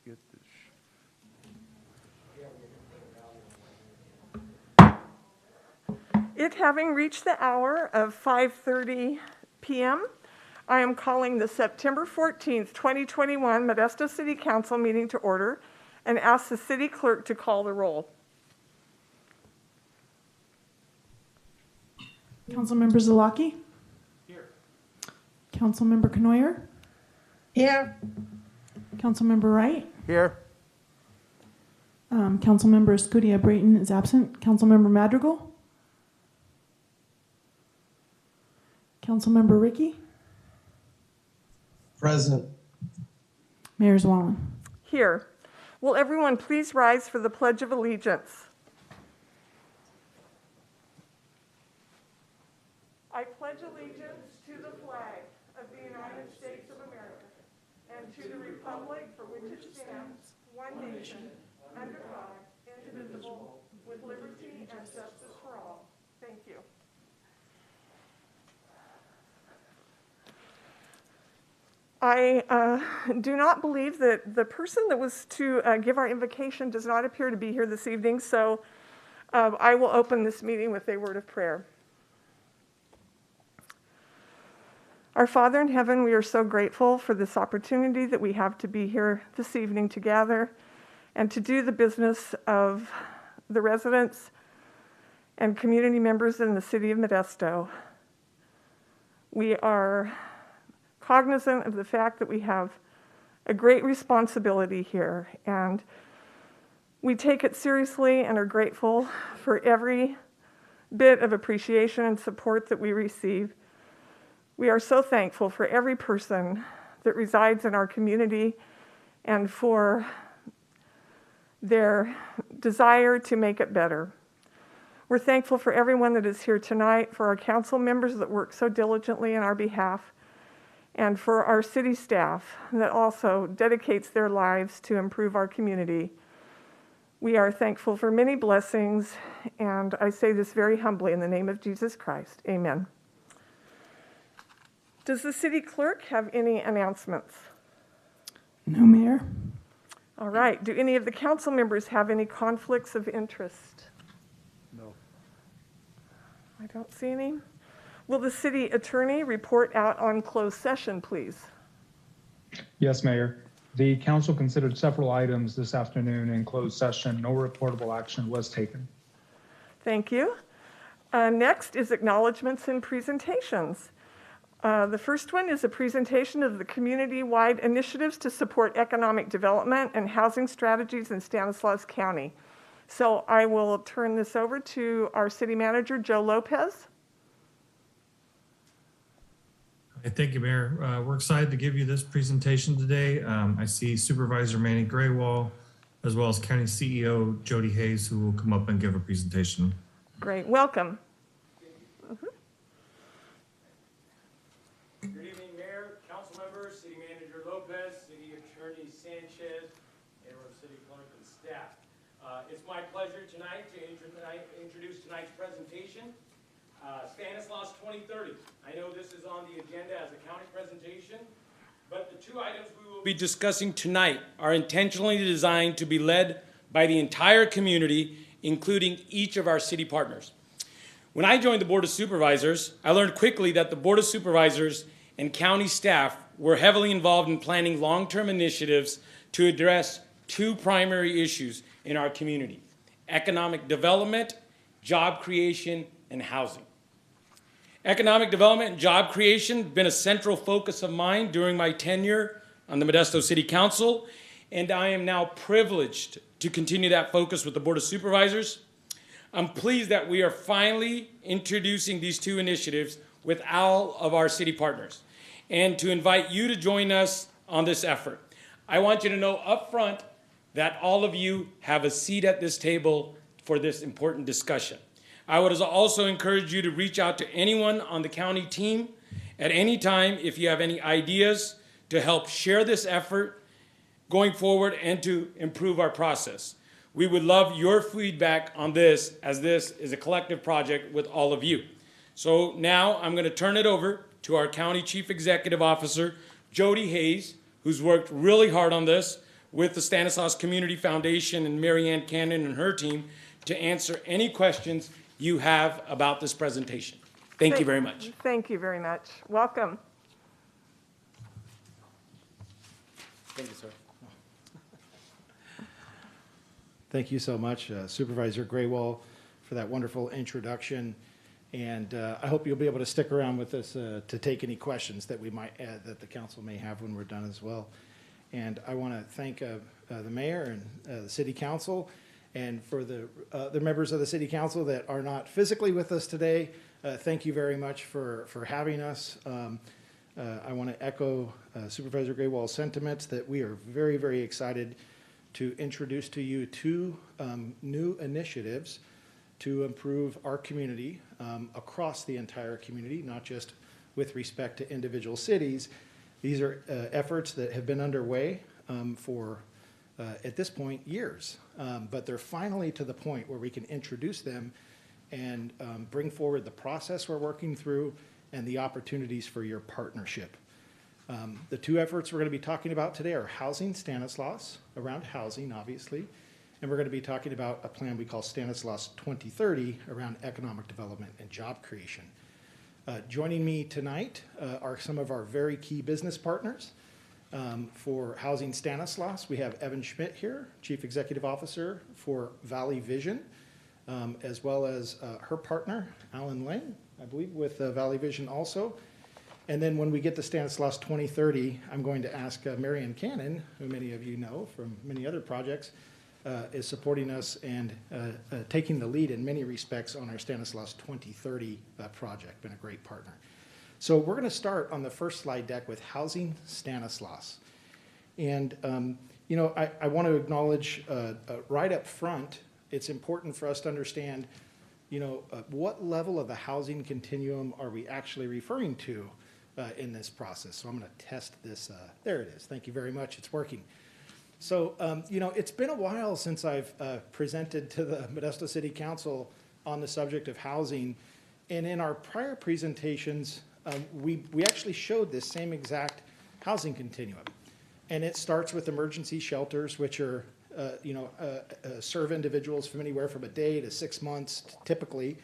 get this. It having reached the hour of 5:30 p.m., I am calling the September 14th, 2021 Modesto City Council meeting to order and ask the city clerk to call the roll. Councilmember Zalaki? Here. Councilmember Knoyer? Here. Councilmember Wright? Here. Councilmember Escudia Brayton is absent. Councilmember Madrigal? Councilmember Ricky? Present. Mayor Zwallen? Here. Will everyone please rise for the Pledge of Allegiance? I pledge allegiance to the flag of the United States of America and to the republic for which it stands, one nation, under God, indivisible, with liberty and justice for all. Thank you. I do not believe that the person that was to give our invocation does not appear to be here this evening, so I will open this meeting with a word of prayer. Our Father in heaven, we are so grateful for this opportunity that we have to be here this evening together and to do the business of the residents and community members in the City of Modesto. We are cognizant of the fact that we have a great responsibility here, and we take it seriously and are grateful for every bit of appreciation and support that we receive. We are so thankful for every person that resides in our community and for their desire to make it better. We're thankful for everyone that is here tonight, for our council members that work so diligently on our behalf, and for our city staff that also dedicates their lives to improve our community. We are thankful for many blessings, and I say this very humbly in the name of Jesus Christ. Amen. Does the city clerk have any announcements? No, Mayor. All right. Do any of the council members have any conflicts of interest? No. I don't see any. Will the city attorney report out on closed session, please? Yes, Mayor. The council considered several items this afternoon in closed session. No reportable action was taken. Thank you. Next is acknowledgements and presentations. The first one is a presentation of the community-wide initiatives to support economic development and housing strategies in Stanislaus County. So I will turn this over to our city manager, Joe Lopez. Thank you, Mayor. We're excited to give you this presentation today. I see Supervisor Manny Graywall, as well as County CEO Jody Hayes, who will come up and give a presentation. Great, welcome. Good evening, Mayor, Council members, City Manager Lopez, City Attorney Sanchez, and our City Clerk and staff. It's my pleasure tonight to introduce tonight's presentation. Stanislaus 2030. I know this is on the agenda as a county presentation, but the two items we will be discussing tonight are intentionally designed to be led by the entire community, including each of our city partners. When I joined the Board of Supervisors, I learned quickly that the Board of Supervisors and county staff were heavily involved in planning long-term initiatives to address two primary issues in our community: economic development, job creation, and housing. Economic development and job creation have been a central focus of mine during my tenure on the Modesto City Council, and I am now privileged to continue that focus with the Board of Supervisors. I'm pleased that we are finally introducing these two initiatives with all of our city partners, and to invite you to join us on this effort. I want you to know up front that all of you have a seat at this table for this important discussion. I would also encourage you to reach out to anyone on the county team at any time if you have any ideas to help share this effort going forward and to improve our process. We would love your feedback on this, as this is a collective project with all of you. So now I'm going to turn it over to our County Chief Executive Officer, Jody Hayes, who's worked really hard on this with the Stanislaus Community Foundation and Mary Ann Cannon and her team to answer any questions you have about this presentation. Thank you very much. Thank you very much. Welcome. Thank you, sir. Thank you so much, Supervisor Graywall, for that wonderful introduction. And I hope you'll be able to stick around with us to take any questions that we might that the council may have when we're done as well. And I want to thank the mayor and the city council, and for the members of the city council that are not physically with us today. Thank you very much for having us. I want to echo Supervisor Graywall's sentiments that we are very, very excited to introduce to you two new initiatives to improve our community across the entire community, not just with respect to individual cities. These are efforts that have been underway for, at this point, years. But they're finally to the point where we can introduce them and bring forward the process we're working through and the opportunities for your partnership. The two efforts we're going to be talking about today are Housing Stanislaus, around housing, obviously, and we're going to be talking about a plan we call Stanislaus 2030 around economic development and job creation. Joining me tonight are some of our very key business partners. For Housing Stanislaus, we have Evan Schmidt here, Chief Executive Officer for Valley Vision, as well as her partner, Alan Lang, I believe, with Valley Vision also. And then when we get to Stanislaus 2030, I'm going to ask Mary Ann Cannon, who many of you know from many other projects, is supporting us and taking the lead in many respects on our Stanislaus 2030 project. Been a great partner. So we're going to start on the first slide deck with Housing Stanislaus. And, you know, I want to acknowledge right up front, it's important for us to understand, you know, what level of the housing continuum are we actually referring to in this process. So I'm going to test this. There it is. Thank you very much. It's working. So, you know, it's been a while since I've presented to the Modesto City Council on the subject of housing. And in our prior presentations, we actually showed this same exact housing continuum. And it starts with emergency shelters, which are, you know, serve individuals from anywhere from a day to 6 months, typically.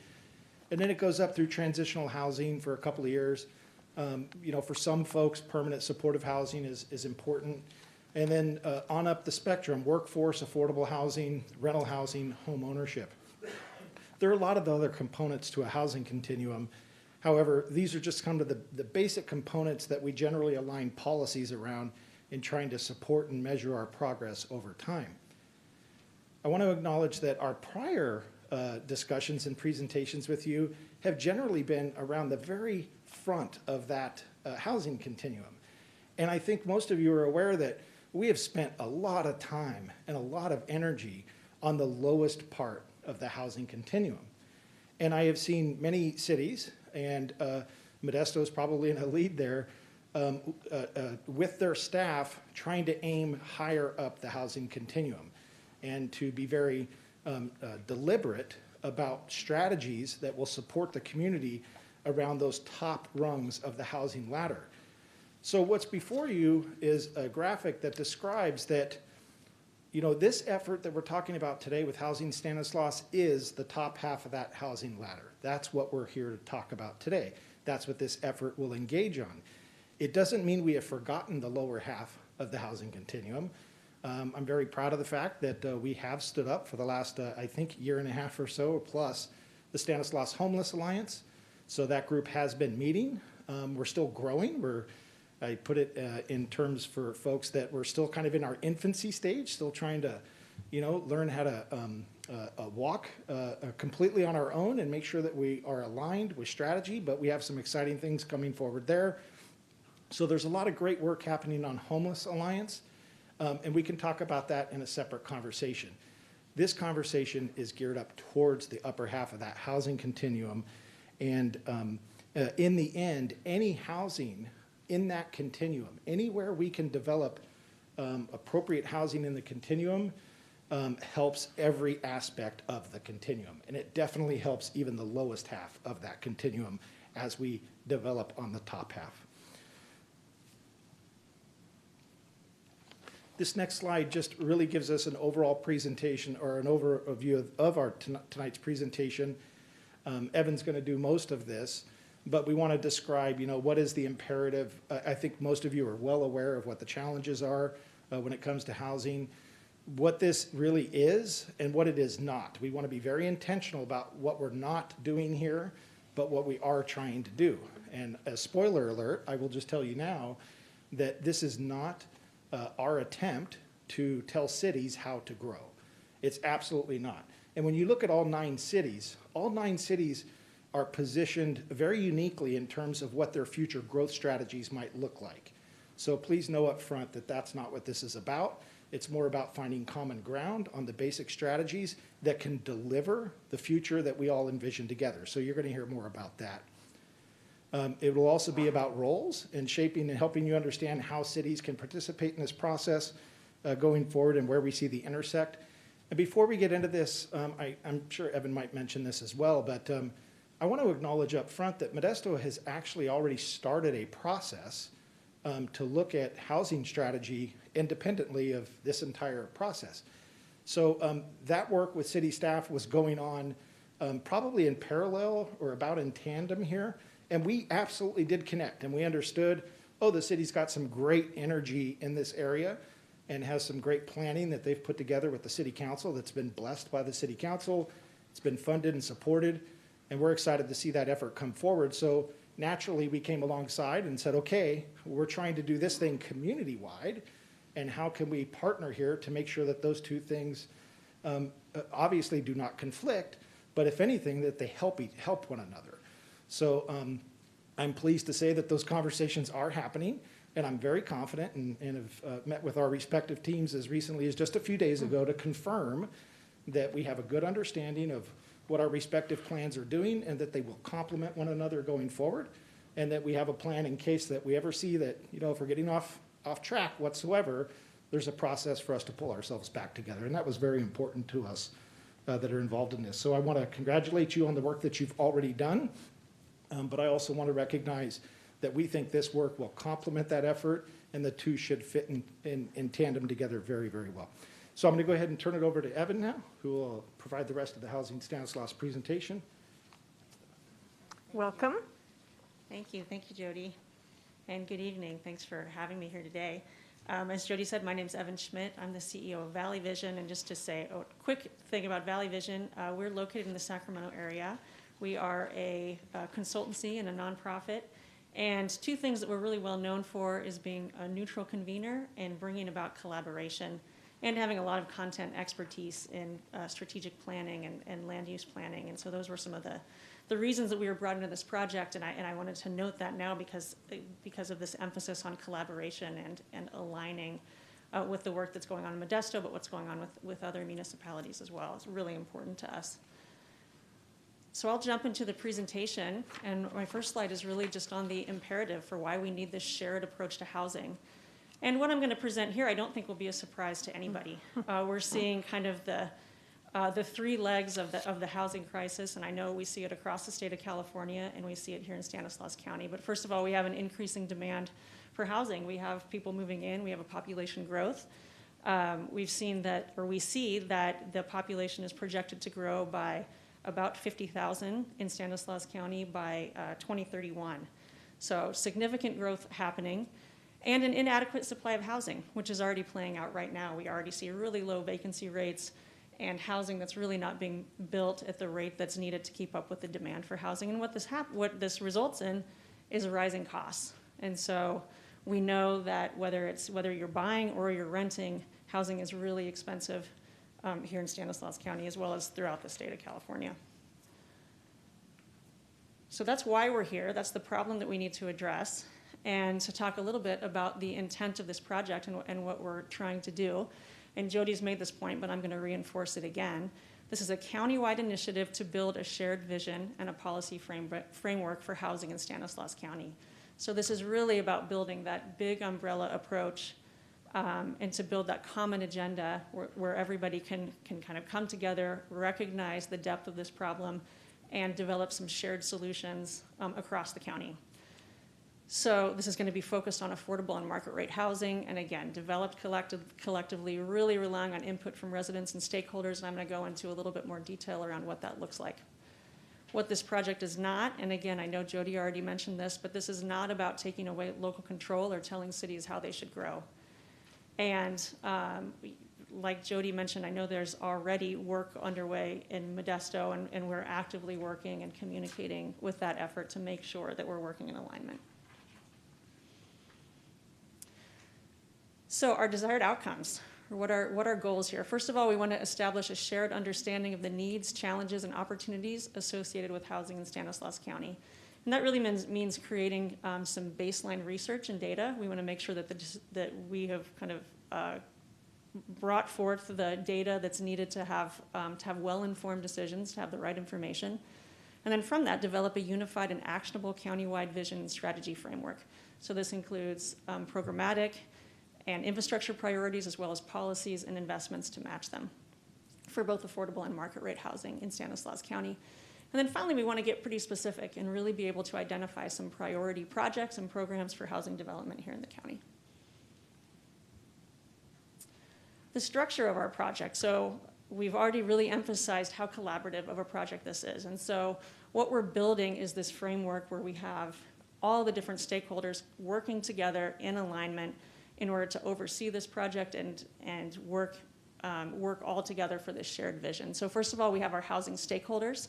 And then it goes up through transitional housing for a couple of years. You know, for some folks, permanent supportive housing is important. And then on up the spectrum, workforce, affordable housing, rental housing, home ownership. There are a lot of other components to a housing continuum. However, these are just kind of the basic components that we generally align policies around in trying to support and measure our progress over time. I want to acknowledge that our prior discussions and presentations with you have generally been around the very front of that housing continuum. And I think most of you are aware that we have spent a lot of time and a lot of energy on the lowest part of the housing continuum. And I have seen many cities, and Modesto is probably in a lead there, with their staff trying to aim higher up the housing continuum and to be very deliberate about strategies that will support the community around those top rungs of the housing ladder. So what's before you is a graphic that describes that, you know, this effort that we're talking about today with Housing Stanislaus is the top half of that housing ladder. That's what we're here to talk about today. That's what this effort will engage on. It doesn't mean we have forgotten the lower half of the housing continuum. I'm very proud of the fact that we have stood up for the last, I think, year and a half or so, plus the Stanislaus Homeless Alliance. So that group has been meeting. We're still growing. I put it in terms for folks that we're still kind of in our infancy stage, still trying to, you know, learn how to walk completely on our own and make sure that we are aligned with strategy, but we have some exciting things coming forward there. So there's a lot of great work happening on Homeless Alliance, and we can talk about that in a separate conversation. This conversation is geared up towards the upper half of that housing continuum, and in the end, any housing in that continuum, anywhere we can develop appropriate housing in the continuum, helps every aspect of the continuum. And it definitely helps even the lowest half of that continuum as we develop on the top half. This next slide just really gives us an overall presentation or an overview of our tonight's presentation. Evan's going to do most of this, but we want to describe, what is the imperative. I think most of you are well aware of what the challenges are when it comes to housing, what this really is and what it is not. We want to be very intentional about what we're not doing here, but what we are trying to do. And a spoiler alert, I will just tell you now that this is not our attempt to tell cities how to grow. It's absolutely not. And when you look at all 9 cities are positioned very uniquely in terms of what their future growth strategies might look like. So please know up front that that's not what this is about. It's more about finding common ground on the basic strategies that can deliver the future that we all envision together. So you're going to hear more about that. It will also be about roles and shaping and helping you understand how cities can participate in this process going forward and where we see the intersect. And before we get into this, I'm sure Evan might mention this as well, but I want to acknowledge up front that Modesto has actually already started a process to look at housing strategy independently of this entire process. So that work with city staff was going on probably in parallel or about in tandem here. And we absolutely did connect, and we understood, the city's got some great energy in this area and has some great planning that they've put together with the city council that's been blessed by the city council. It's been funded and supported, and we're excited to see that effort come forward. So naturally, we came alongside and said, okay, we're trying to do this thing community-wide, and how can we partner here to make sure that those two things obviously do not conflict, but if anything, that they help one another. So I'm pleased to say that those conversations are happening, and I'm very confident and have met with our respective teams as recently as just a few days ago to confirm that we have a good understanding of what our respective plans are doing and that they will complement one another going forward, and that we have a plan in case that we ever see that, if we're getting off track whatsoever, there's a process for us to pull ourselves back together. And that was very important to us that are involved in this. So I want to congratulate you on the work that you've already done. But I also want to recognize that we think this work will complement that effort, and the two should fit in tandem together very, very well. So I'm going to go ahead and turn it over to Evan now, who will provide the rest of the Housing Stanislaus presentation. Welcome. Thank you, Jody, and good evening. Thanks for having me here today. As Jody said, my name is Evan Schmidt. I'm the CEO of Valley Vision, and just to say a quick thing about Valley Vision, we're located in the Sacramento area. We are a consultancy and a nonprofit, and 2 things that we're really well known for is being a neutral convener and bringing about collaboration, and having a lot of content expertise in strategic planning and land use planning. And so those were some of the reasons that we were brought into this project, and I wanted to note that now because of this emphasis on collaboration and aligning with the work that's going on in Modesto, but what's going on with other municipalities as well. It's really important to us. So I'll jump into the presentation, and my first slide is really just on the imperative for why we need this shared approach to housing. And what I'm going to present here I don't think will be a surprise to anybody. We're seeing kind of the 3 legs of the housing crisis, and I know we see it across the state of California, and we see it here in Stanislaus County. But first of all, we have an increasing demand for housing. We have people moving in. We have a population growth. We see that the population is projected to grow by about 50,000 in Stanislaus County by 2031. So significant growth happening, and an inadequate supply of housing, which is already playing out right now. We already see really low vacancy rates and housing that's really not being built at the rate that's needed to keep up with the demand for housing. And what this results in is rising costs. And so we know that whether you're buying or you're renting, housing is really expensive here in Stanislaus County, as well as throughout the state of California. So that's why we're here. That's the problem that we need to address. And to talk a little bit about the intent of this project and what we're trying to do. And Jody's made this point, but I'm going to reinforce it again. This is a county-wide initiative to build a shared vision and a policy framework for housing in Stanislaus County. So this is really about building that big umbrella approach and to build that common agenda where everybody can kind of come together, recognize the depth of this problem, and develop some shared solutions across the county. So this is going to be focused on affordable and market rate housing, and again, developed collectively, really relying on input from residents and stakeholders, and I'm going to go into a little bit more detail around what that looks like. What this project is not, and again, I know Jody already mentioned this, but this is not about taking away local control or telling cities how they should grow. And like Jody mentioned, I know there's already work underway in Modesto, and we're actively working and communicating with that effort to make sure that we're working in alignment. So our desired outcomes, or what are goals here? First of all, we want to establish a shared understanding of the needs, challenges, and opportunities associated with housing in Stanislaus County. And that really means creating some baseline research and data. We want to make sure that we have kind of brought forth the data that's needed to have well-informed decisions, to have the right information. And then from that, develop a unified and actionable countywide vision and strategy framework. So this includes programmatic and infrastructure priorities, as well as policies and investments to match them for both affordable and market rate housing in Stanislaus County. And then finally, we want to get pretty specific and really be able to identify some priority projects and programs for housing development here in the county. The structure of our project. So we've already really emphasized how collaborative of a project this is. And so what we're building is this framework where we have all the different stakeholders working together in alignment in order to oversee this project and work all together for this shared vision. So first of all, we have our housing stakeholders,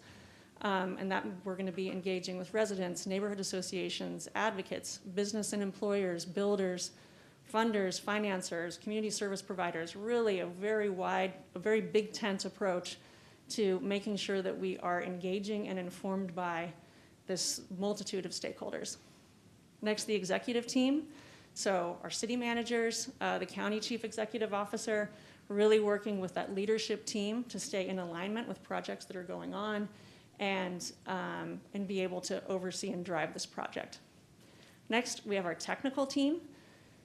and that we're going to be engaging with residents, neighborhood associations, advocates, business and employers, builders, funders, financiers, community service providers, really a very big tent approach to making sure that we are engaging and informed by this multitude of stakeholders. Next, the executive team. So our city managers, the county chief executive officer, really working with that leadership team to stay in alignment with projects that are going on and be able to oversee and drive this project. Next, we have our technical team.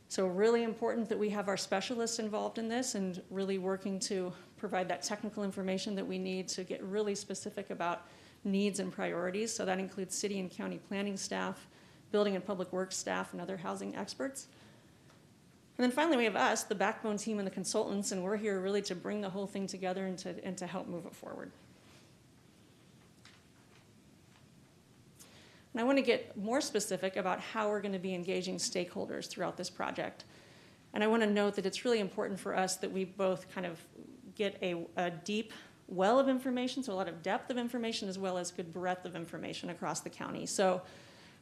So really important that we have our specialists involved in this and really working to provide that technical information that we need to get really specific about needs and priorities. So that includes city and county planning staff, building and public works staff, and other housing experts. And then finally, we have us, the backbone team and the consultants, and we're here really to bring the whole thing together and to help move it forward. And I want to get more specific about how we're going to be engaging stakeholders throughout this project. And I want to note that it's really important for us that we both kind of get a deep well of information, so a lot of depth of information, as well as good breadth of information across the county. So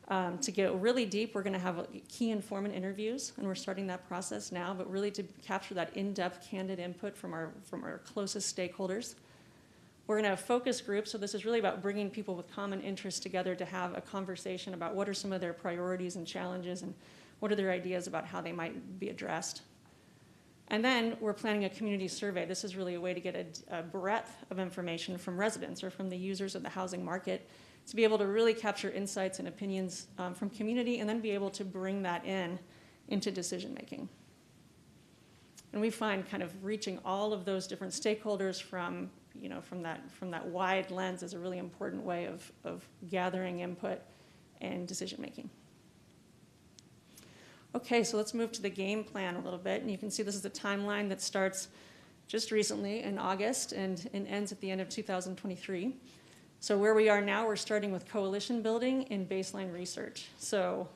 to get really deep, we're going to have key informant interviews, and we're starting that process now, but really to capture that in-depth, candid input from our closest stakeholders. We're going to have focus groups, so this is really about bringing people with common interests together to have a conversation about what are some of their priorities and challenges, and what are their ideas about how they might be addressed. And then we're planning a community survey. This is really a way to get a breadth of information from residents or from the users of the housing market to be able to really capture insights and opinions from community, and then be able to bring that into decision making. And we find kind of reaching all of those different stakeholders from that wide lens is a really important way of gathering input and decision making. Okay, so let's move to the game plan a little bit, and you can see this is a timeline that starts just recently in August and ends at the end of 2023. So where we are now, we're starting with coalition building and baseline research. So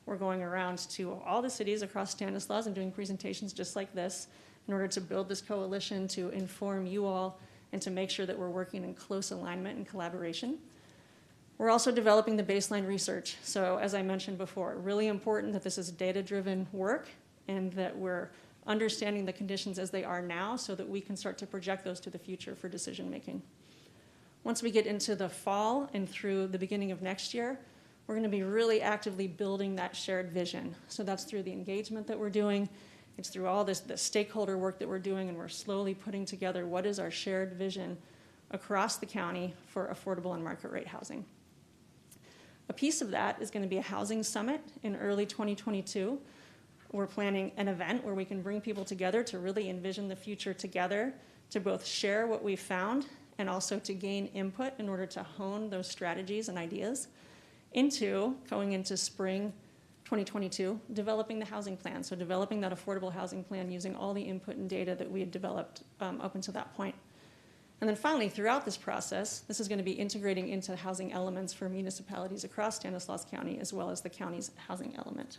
we're going around to all the cities across Stanislaus and doing presentations just like this in order to build this coalition, to inform you all, and to make sure that we're working in close alignment and collaboration. We're also developing the baseline research. So as I mentioned before, really important that this is data-driven work and that we're understanding the conditions as they are now so that we can start to project those to the future for decision making. Once we get into the fall and through the beginning of next year, we're going to be really actively building that shared vision. So that's through the engagement that we're doing. It's through all the stakeholder work that we're doing, and we're slowly putting together what is our shared vision across the county for affordable and market rate housing. A piece of that is going to be a housing summit in early 2022. We're planning an event where we can bring people together to really envision the future together, to both share what we found and also to gain input in order to hone those strategies and ideas going into spring 2022, developing the housing plan. So developing that affordable housing plan using all the input and data that we had developed up until that point. And then finally, throughout this process, this is going to be integrating into housing elements for municipalities across Stanislaus County, as well as the county's housing element.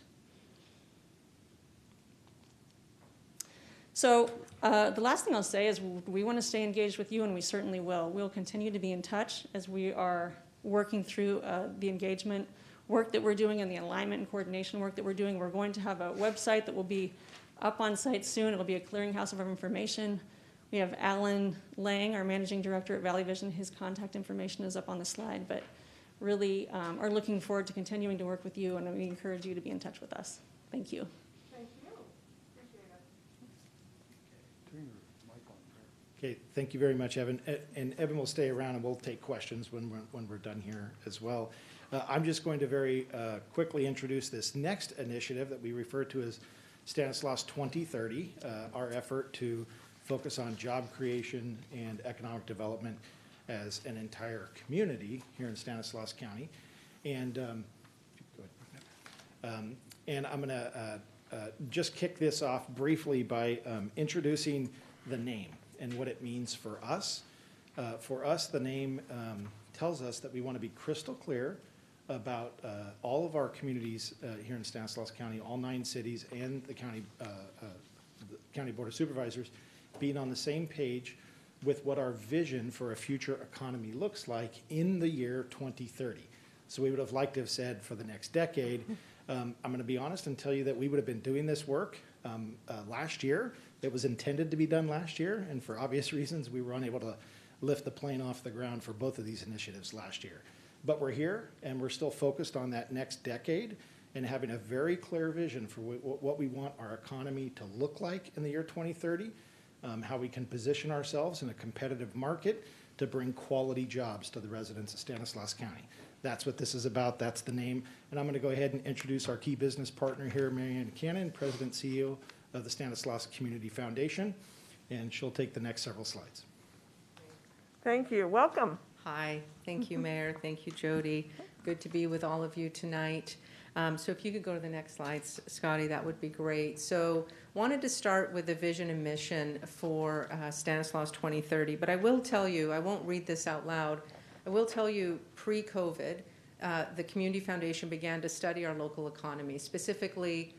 So the last thing I'll say is we want to stay engaged with you, and we certainly will. We'll continue to be in touch as we are working through the engagement work that we're doing and the alignment and coordination work that we're doing. We're going to have a website that will be up on site soon. It'll be a clearinghouse of our information. We have Alan Lang, our managing director at Valley Vision. His contact information is up on the slide, but really are looking forward to continuing to work with you, and we encourage you to be in touch with us. Thank you. Thank you. Appreciate it. Okay, thank you very much, Evan. And Evan will stay around and we'll take questions when we're done here as well. I'm just going to very quickly introduce this next initiative that we refer to as Stanislaus 2030, our effort to focus on job creation and economic development as an entire community here in Stanislaus County. And I'm going to just kick this off briefly by introducing the name and what it means for us. For us, the name tells us that we want to be crystal clear about all of our communities here in Stanislaus County, all 9 cities, and the County Board of Supervisors being on the same page with what our vision for a future economy looks like in the year 2030. So we would have liked to have said for the next decade. I'm going to be honest and tell you that we would have been doing this work last year. It was intended to be done last year, and for obvious reasons, we were unable to lift the plane off the ground for both of these initiatives last year. But we're here, and we're still focused on that next decade and having a very clear vision for what we want our economy to look like in the year 2030, how we can position ourselves in a competitive market to bring quality jobs to the residents of Stanislaus County. That's what this is about. That's the name. And I'm going to go ahead and introduce our key business partner here, Marianne Cannon, President CEO of the Stanislaus Community Foundation, and she'll take the next several slides. Thank you. Welcome. Hi. Thank you, Mayor. Thank you, Jody. Good to be with all of you tonight. So if you could go to the next slides, Scotty, that would be great. So wanted to start with the vision and mission for Stanislaus 2030, but I will tell you, I won't read this out loud. I will tell you, pre-COVID, the Community Foundation began to study our local economy, specifically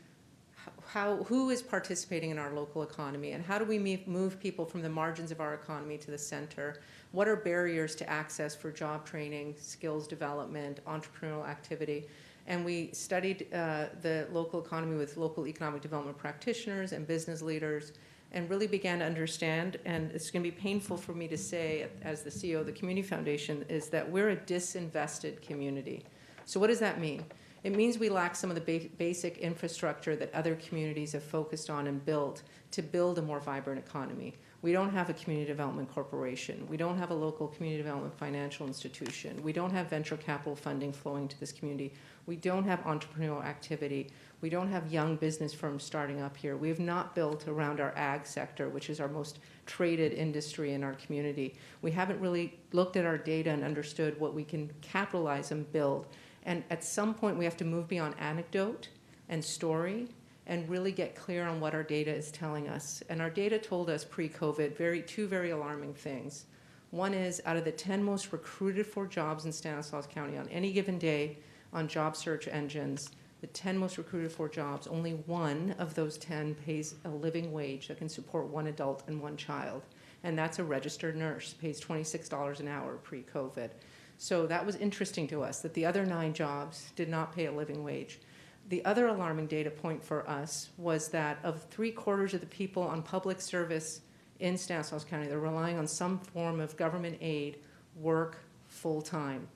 who is participating in our local economy, and how do we move people from the margins of our economy to the center? What are barriers to access for job training, skills development, entrepreneurial activity? And we studied the local economy with local economic development practitioners and business leaders, and really began to understand, and it's going to be painful for me to say as the CEO of the Community Foundation, is that we're a disinvested community. So what does that mean? It means we lack some of the basic infrastructure that other communities have focused on and built to build a more vibrant economy. We don't have a community development corporation. We don't have a local community development financial institution. We don't have venture capital funding flowing to this community. We don't have entrepreneurial activity. We don't have young business firms starting up here. We have not built around our ag sector, which is our most traded industry in our community. We haven't really looked at our data and understood what we can capitalize and build. And at some point, we have to move beyond anecdote and story and really get clear on what our data is telling us. And our data told us pre-COVID two very alarming things. One is, out of the 10 most recruited for jobs in Stanislaus County on any given day on job search engines, the 10 most recruited for jobs, only one of those 10 pays a living wage that can support one adult and one child. And that's a registered nurse, pays $26 an hour pre-COVID. So that was interesting to us, that the other 9 jobs did not pay a living wage. The other alarming data point for us was that of 3/4 of the people on public service in Stanislaus County, they're relying on some form of government aid, work full-time.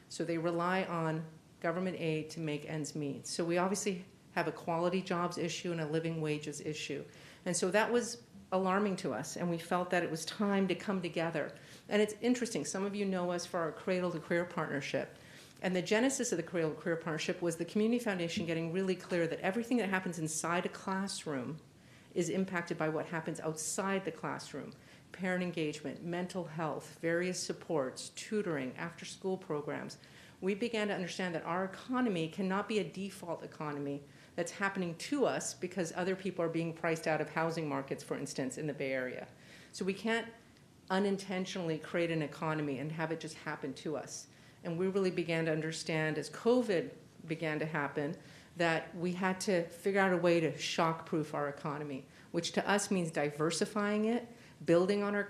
So they rely on government aid to make ends meet. So we obviously have a quality jobs issue and a living wages issue. And so that was alarming to us, and we felt that it was time to come together. And it's interesting, some of you know us for our Cradle to Career Partnership. And the genesis of the Cradle to Career Partnership was the Community Foundation getting really clear that everything that happens inside a classroom is impacted by what happens outside the classroom. Parent engagement, mental health, various supports, tutoring, after-school programs. we began to understand that our economy cannot be a default economy that's happening to us because other people are being priced out of housing markets, for instance, in the Bay Area. So we can't unintentionally create an economy and have it just happen to us. And we really began to understand as COVID began to happen that we had to figure out a way to shock-proof our economy, which to us means diversifying it, building on our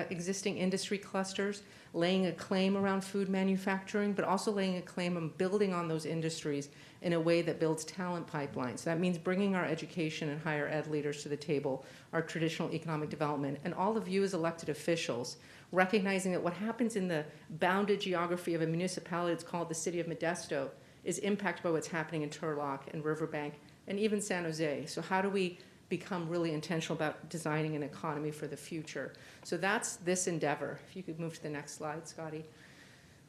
existing industry clusters, laying a claim around food manufacturing, but also laying a claim on building on those industries in a way that builds talent pipelines. That means bringing our education and higher ed leaders to the table, our traditional economic development, and all of you as elected officials, recognizing that what happens in the bounded geography of a municipality that's called the City of Modesto is impacted by what's happening in Turlock and Riverbank and even San Jose. So how do we become really intentional about designing an economy for the future? So that's this endeavor. If you could move to the next slide, Scotty.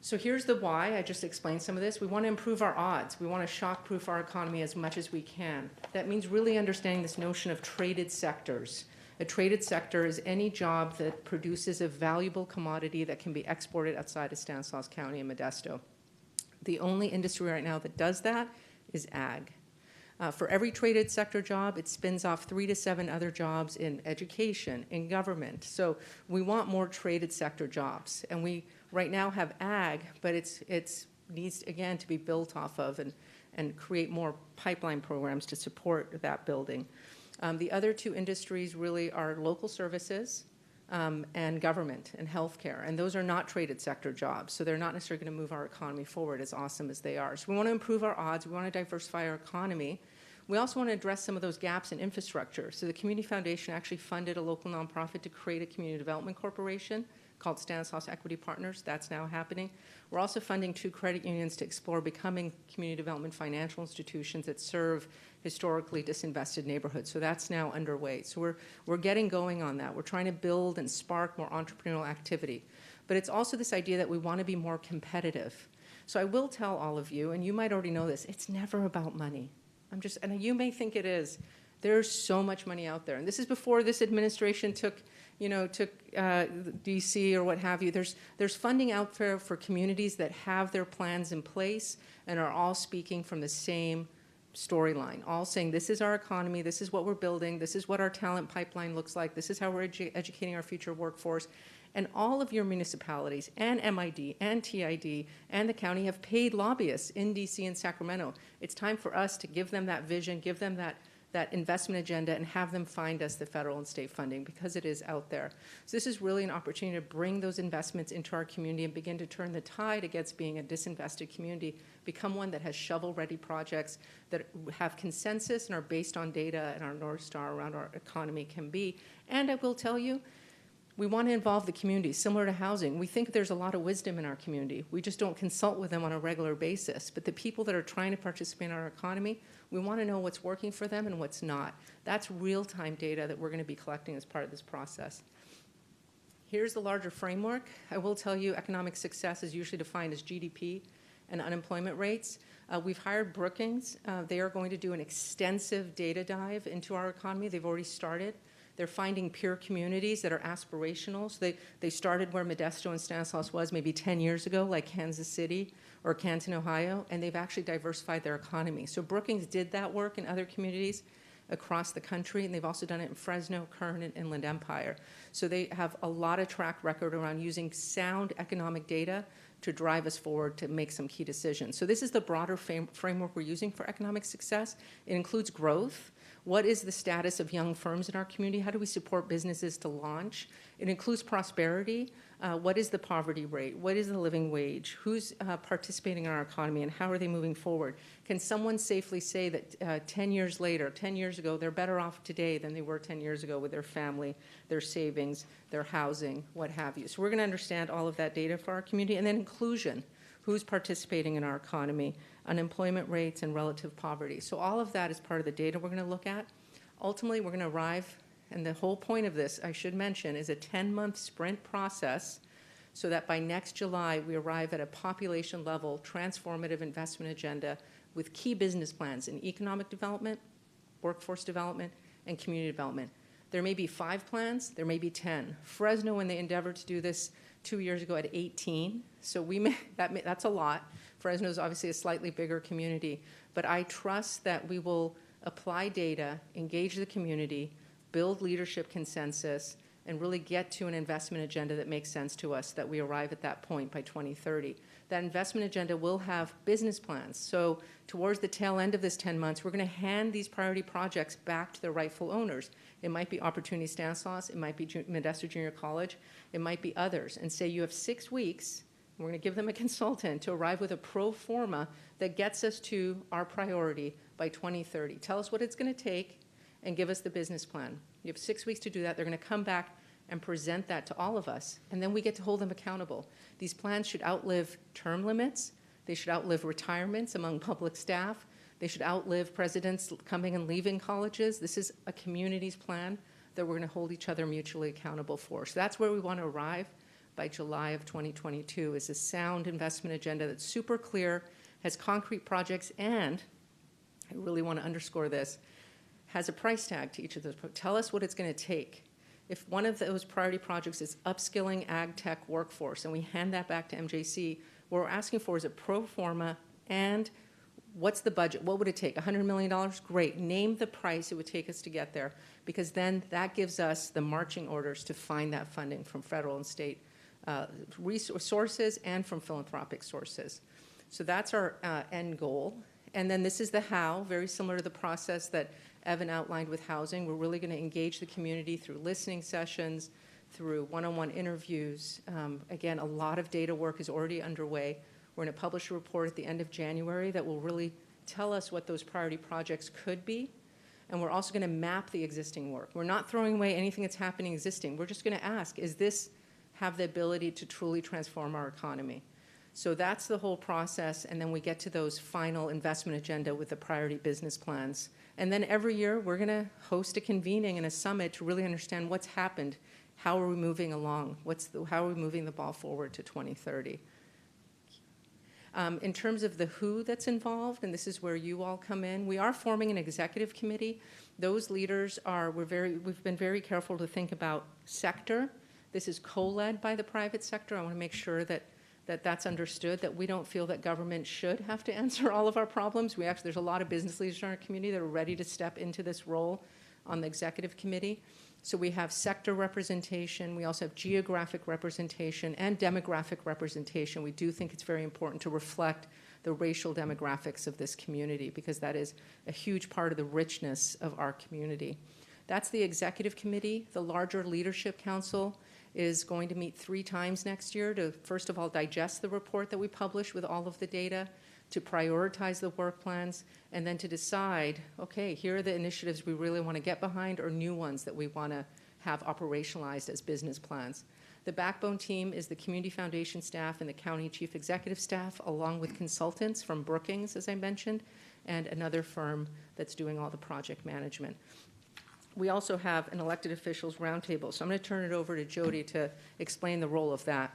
So here's the why. I just explained some of this. We want to improve our odds. We want to shock-proof our economy as much as we can. That means really understanding this notion of traded sectors. A traded sector is any job that produces a valuable commodity that can be exported outside of Stanislaus County and Modesto. The only industry right now that does that is ag. For every traded sector job, it spins off 3 to 7 other jobs in education, in government. So we want more traded sector jobs. And we right now have ag, but it needs, again, to be built off of and create more pipeline programs to support that building. The other 2 industries really are local services and government and healthcare. And those are not traded sector jobs. So they're not necessarily going to move our economy forward as awesome as they are. So we want to improve our odds. We want to diversify our economy. We also want to address some of those gaps in infrastructure. So the Community Foundation actually funded a local nonprofit to create a community development corporation called Stanislaus Equity Partners. That's now happening. We're also funding 2 credit unions to explore becoming community development financial institutions that serve historically disinvested neighborhoods. So that's now underway. So we're getting going on that. We're trying to build and spark more entrepreneurial activity. But it's also this idea that we want to be more competitive. So I will tell all of you, and you might already know this, it's never about money. And you may think it is. There's so much money out there. And this is before this administration took DC or what have you. There's funding out there for communities that have their plans in place and are all speaking from the same storyline, all saying this is our economy, this is what we're building, this is what our talent pipeline looks like, this is how we're educating our future workforce. And all of your municipalities and MID and TID and the county have paid lobbyists in DC and Sacramento. It's time for us to give them that vision, give them that investment agenda, and have them find us the federal and state funding because it is out there. So this is really an opportunity to bring those investments into our community and begin to turn the tide against being a disinvested community, become one that has shovel-ready projects that have consensus and are based on data and our North Star around our economy can be. And I will tell you, we want to involve the community, similar to housing. We think there's a lot of wisdom in our community. We just don't consult with them on a regular basis. But the people that are trying to participate in our economy, we want to know what's working for them and what's not. That's real-time data that we're going to be collecting as part of this process. Here's the larger framework. I will tell you economic success is usually defined as GDP and unemployment rates. We've hired Brookings. They are going to do an extensive data dive into our economy. They've already started. They're finding peer communities that are aspirational. So they started where Modesto and Stanislaus was maybe 10 years ago, like Kansas City or Canton, Ohio, and they've actually diversified their economy. So Brookings did that work in other communities across the country, and they've also done it in Fresno, Kern, and Inland Empire. So they have a lot of track record around using sound economic data to drive us forward to make some key decisions. So this is the broader framework we're using for economic success. It includes growth. What is the status of young firms in our community? How do we support businesses to launch? It includes prosperity. What is the poverty rate? What is the living wage? Who's participating in our economy, and how are they moving forward? Can someone safely say that 10 years later, 10 years ago, they're better off today than they were 10 years ago with their family, their savings, their housing, what have you? So we're going to understand all of that data for our community. And then inclusion. Who's participating in our economy, unemployment rates, and relative poverty. So all of that is part of the data we're going to look at. Ultimately, we're going to arrive, and the whole point of this, I should mention, is a 10-month sprint process so that by next July, we arrive at a population-level transformative investment agenda with key business plans in economic development, workforce development, and community development. There may be 5 plans, there may be 10. Fresno, when they endeavored to do this 2 years ago at 18. So that's a lot. Fresno is obviously a slightly bigger community, but I trust that we will apply data, engage the community, build leadership consensus, and really get to an investment agenda that makes sense to us, that we arrive at that point by 2030. That investment agenda will have business plans. So towards the tail end of this 10 months, we're going to hand these priority projects back to their rightful owners. It might be Opportunity Stanislaus, it might be Modesto Junior College, it might be others, and say you have 6 weeks, we're going to give them a consultant to arrive with a pro forma that gets us to our priority by 2030. Tell us what it's going to take and give us the business plan. You have 6 weeks to do that. They're going to come back and present that to all of us, and then we get to hold them accountable. These plans should outlive term limits. They should outlive retirements among public staff. They should outlive presidents coming and leaving colleges. This is a community's plan that we're going to hold each other mutually accountable for. So that's where we want to arrive by July of 2022, is a sound investment agenda that's super clear, has concrete projects, and I really want to underscore this, has a price tag to each of those. Tell us what it's going to take. If one of those priority projects is upskilling ag tech workforce, and we hand that back to MJC, what we're asking for is a pro forma and what's the budget? What would it take? $100 million? Great. Name the price it would take us to get there, because then that gives us the marching orders to find that funding from federal and state resources and from philanthropic sources. So that's our end goal. And then this is the how, very similar to the process that Evan outlined with housing. We're really going to engage the community through listening sessions, through one-on-one interviews. Again, a lot of data work is already underway. We're going to publish a report at the end of January that will really tell us what those priority projects could be. And we're also going to map the existing work. We're not throwing away anything that's happening existing. We're just going to ask, is this have the ability to truly transform our economy? So that's the whole process, and then we get to those final investment agenda with the priority business plans. And then every year, we're going to host a convening and a summit to really understand what's happened, how are we moving along, how are we moving the ball forward to 2030. In terms of the who that's involved, and this is where you all come in, we are forming an executive committee. Those leaders we've been very careful to think about sector. This is co-led by the private sector. I want to make sure that that's understood, that we don't feel that government should have to answer all of our problems. There's a lot of business leaders in our community that are ready to step into this role on the executive committee. So we have sector representation. We also have geographic representation and demographic representation. We do think it's very important to reflect the racial demographics of this community, because that is a huge part of the richness of our community. That's the executive committee. The larger leadership council is going to meet 3 times next year to, first of all, digest the report that we publish with all of the data, to prioritize the work plans, and then to decide, okay, here are the initiatives we really want to get behind, or new ones that we want to have operationalized as business plans. The backbone team is the community foundation staff and the county chief executive staff, along with consultants from Brookings, as I mentioned, and another firm that's doing all the project management. We also have an elected officials roundtable. So I'm going to turn it over to Jody to explain the role of that.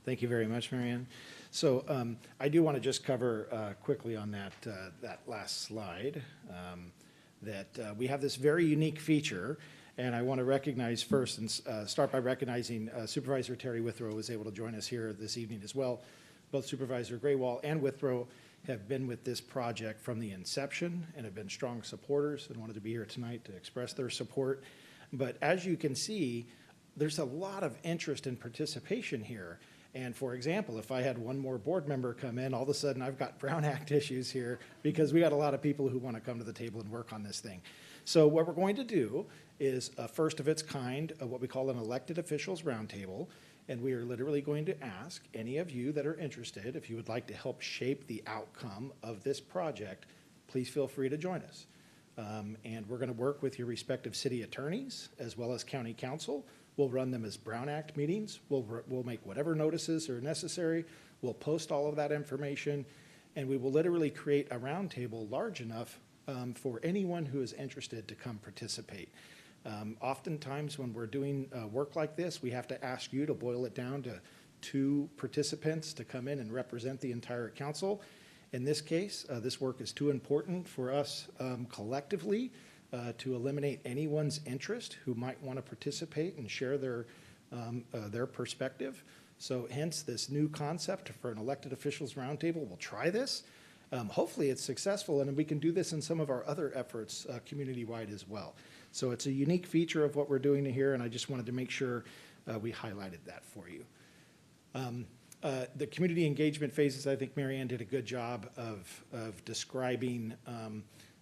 Thank you very much, Marianne. So I do want to just cover quickly on that last slide that we have this very unique feature, and I want to recognize first and start by recognizing Supervisor Terry Withrow was able to join us here this evening as well. Both Supervisor Graywall and Withrow have been with this project from the inception and have been strong supporters and wanted to be here tonight to express their support. But as you can see, there's a lot of interest and participation here. And for example, if I had one more board member come in, all of a sudden I've got Brown Act issues here, because we got a lot of people who want to come to the table and work on this thing. So what we're going to do is a first of its kind, what we call an elected officials roundtable. And we are literally going to ask any of you that are interested, if you would like to help shape the outcome of this project, please feel free to join us. And we're going to work with your respective city attorneys as well as county council. We'll run them as Brown Act meetings. We'll make whatever notices are necessary. We'll post all of that information, and we will literally create a roundtable large enough for anyone who is interested to come participate. Oftentimes when we're doing work like this, we have to ask you to boil it down to 2 participants to come in and represent the entire council. In this case, this work is too important for us collectively to eliminate anyone's interest who might want to participate and share their perspective. So hence this new concept for an elected officials roundtable. We'll try this. Hopefully it's successful, and we can do this in some of our other efforts community-wide as well. So it's a unique feature of what we're doing here, and I just wanted to make sure we highlighted that for you. The community engagement phases, I think Mary Ann did a good job of describing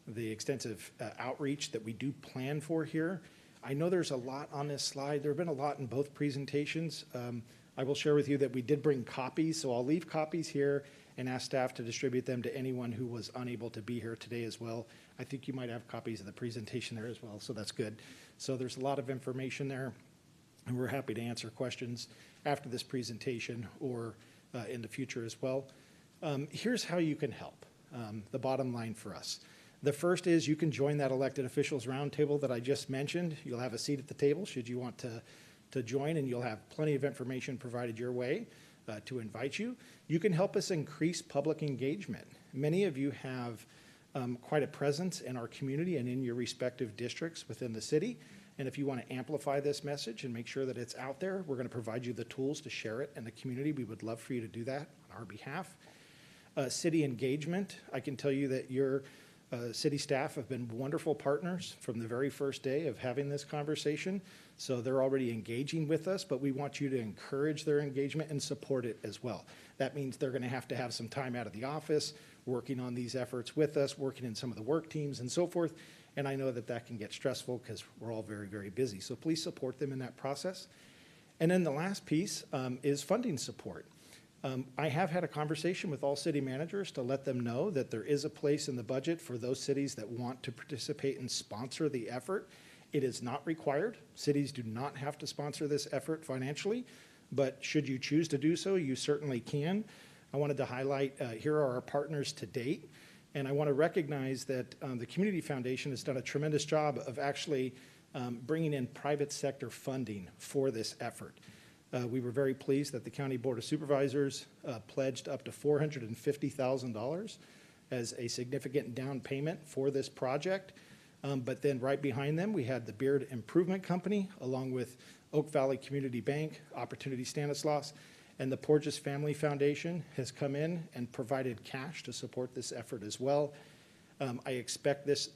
the extensive outreach that we do plan for here. I know there's a lot on this slide. There have been a lot in both presentations. I will share with you that we did bring copies, so I'll leave copies here and ask staff to distribute them to anyone who was unable to be here today as well. I think you might have copies of the presentation there as well, so that's good. So there's a lot of information there, and we're happy to answer questions after this presentation or in the future as well. Here's how you can help, the bottom line for us. The first is you can join that elected officials roundtable that I just mentioned. You'll have a seat at the table should you want to join, and you'll have plenty of information provided your way to invite you. You can help us increase public engagement. Many of you have quite a presence in our community and in your respective districts within the city. And if you want to amplify this message and make sure that it's out there, we're going to provide you the tools to share it in the community. We would love for you to do that on our behalf. City engagement, I can tell you that your city staff have been wonderful partners from the very first day of having this conversation. So they're already engaging with us, but we want you to encourage their engagement and support it as well. That means they're going to have some time out of the office, working on these efforts with us, working in some of the work teams and so forth. And I know that that can get stressful because we're all very, very busy. So please support them in that process. And then the last piece is funding support. I have had a conversation with all city managers to let them know that there is a place in the budget for those cities that want to participate and sponsor the effort. It is not required. Cities do not have to sponsor this effort financially, but should you choose to do so, you certainly can. I wanted to highlight, here are our partners to date, and I want to recognize that the Community Foundation has done a tremendous job of actually bringing in private sector funding for this effort. We were very pleased that the County Board of Supervisors pledged up to $450,000 as a significant down payment for this project. But then right behind them, we had the Beard Improvement Company, along with Oak Valley Community Bank, Opportunity Stanislaus, and the Porges Family Foundation has come in and provided cash to support this effort as well. I expect this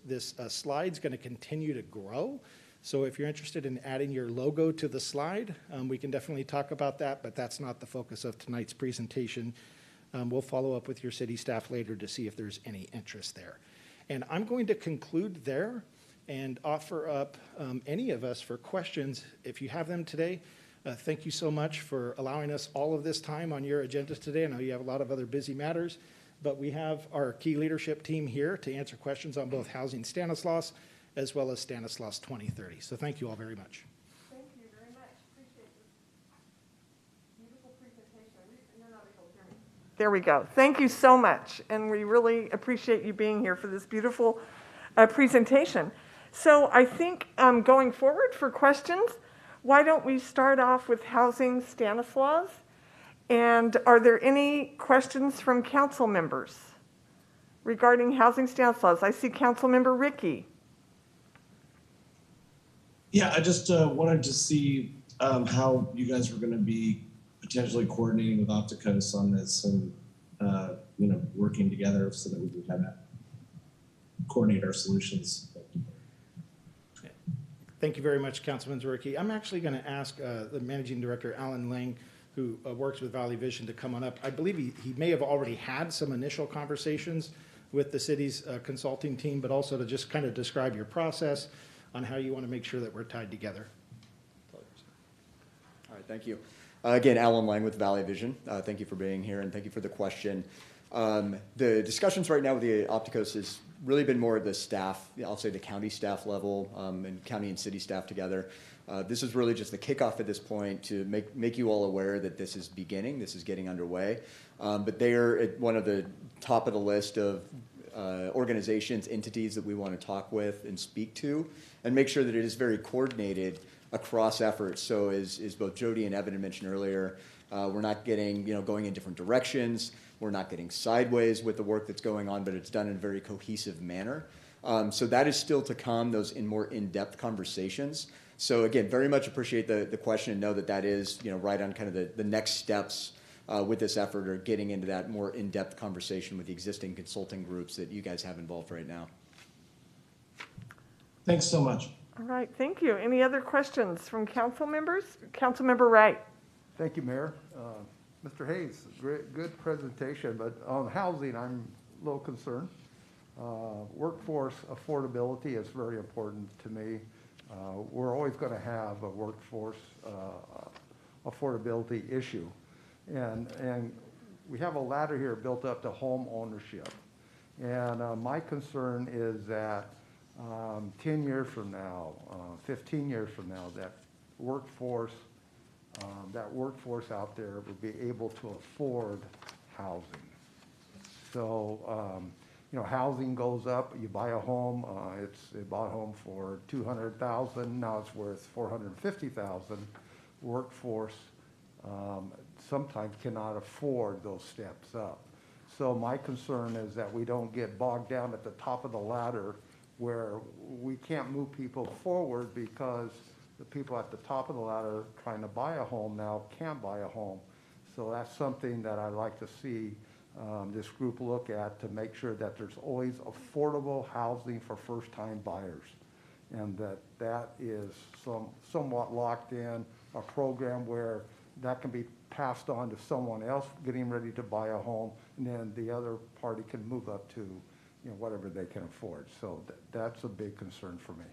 slide's going to continue to grow. So if you're interested in adding your logo to the slide, we can definitely talk about that, but that's not the focus of tonight's presentation. We'll follow up with your city staff later to see if there's any interest there. And I'm going to conclude there and offer up any of us for questions if you have them today. Thank you so much for allowing us all of this time on your agenda today. I know you have a lot of other busy matters, but we have our key leadership team here to answer questions on both Housing Stanislaus as well as Stanislaus 2030. So thank you all very much. Thank you very much. Appreciate this beautiful presentation. You're not able to hear me. There we go. Thank you so much. And we really appreciate you being here for this beautiful presentation. So I think going forward for questions, why don't we start off with Housing Stanislaus? And are there any questions from council members regarding Housing Stanislaus? I see Council Member Ricky. Yeah, I just wanted to see how you guys were going to be potentially coordinating with Opticos on this and, working together so that we can kind of coordinate our solutions. Thank you very much, Councilman Zwirecki. I'm actually going to ask the Managing Director, Alan Lang, who works with Valley Vision, to come on up. I believe he may have already had some initial conversations with the city's consulting team, but also to just kind of describe your process on how you want to make sure that we're tied together. All right, thank you. Again, Alan Lang with Valley Vision. Thank you for being here, and thank you for the question. The discussions right now with the Opticos has really been more at the staff, I'll say the county staff level, and county and city staff together. This is really just the kickoff at this point to make you all aware that this is beginning, this is getting underway. But they are at one of the top of the list of organizations, entities that we want to talk with and speak to and make sure that it is very coordinated across efforts. So as both Jody and Evan had mentioned earlier, we're not getting, going in different directions. We're not getting sideways with the work that's going on, but it's done in a very cohesive manner. So that is still to come, those more in-depth conversations. So again, very much appreciate the question and know that that is, right on kind of the next steps with this effort, or getting into that more in-depth conversation with the existing consulting groups that you guys have involved right now. Thanks so much. All right, thank you. Any other questions from council members? Councilmember Wright. Thank you, Mayor. Mr. Hayes, good presentation, but on housing, I'm a little concerned. Workforce affordability is very important to me. We're always going to have a workforce affordability issue. And we have a ladder here built up to home ownership. And my concern is that 10 years from now, 15 years from now, that workforce out there would be able to afford housing. So, housing goes up. You buy a home. They bought a home for $200,000. Now it's worth $450,000. Workforce sometimes cannot afford those steps up. So my concern is that we don't get bogged down at the top of the ladder where we can't move people forward because the people at the top of the ladder trying to buy a home now can't buy a home. So that's something that I'd like to see this group look at, to make sure that there's always affordable housing for first-time buyers, and that is somewhat locked in a program where that can be passed on to someone else getting ready to buy a home, and then the other party can move up to whatever they can afford. So that's a big concern for me.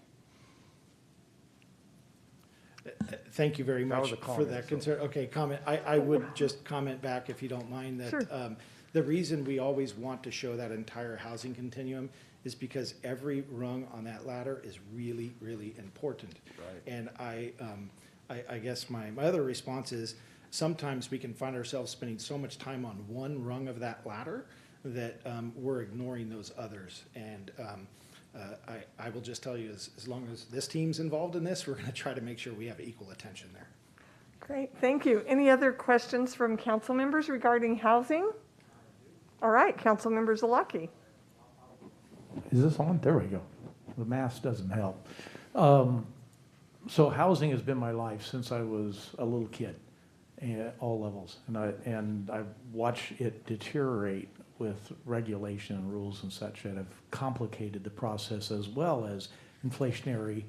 Thank you very That was much a for comment, that so- concern. Okay, comment. I would just comment back, if you don't mind, that Sure. The reason we always want to show that entire housing continuum is because every rung on that ladder is really, really important. Right. And I guess my other response is, sometimes we can find ourselves spending so much time on one rung of that ladder that we're ignoring those others. And I will just tell you, as long as this team's involved in this, we're going to try to make sure we have equal attention there. Great, thank you. Any other questions from council members regarding housing? All right, Councilmember Zalaki. Is this on? There we go. The mask doesn't help. So housing has been my life since I was a little kid, at all levels. And I watched it deteriorate with regulation and rules and such that have complicated the process, as well as inflationary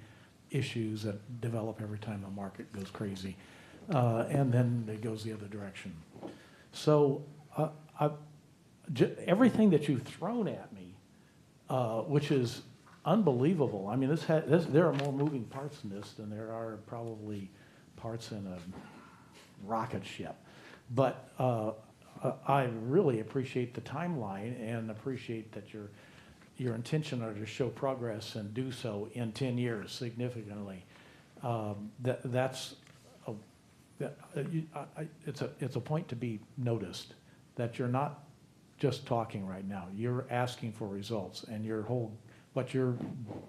issues that develop every time the market goes crazy. And then it goes the other direction. So everything that you've thrown at me, which is unbelievable. I mean, there are more moving parts in this than there are probably parts in a rocket ship. But I really appreciate the timeline and appreciate that your intention are to show progress and do so in 10 years significantly. It's a point to be noticed, that you're not just talking right now. You're asking for results, and what you're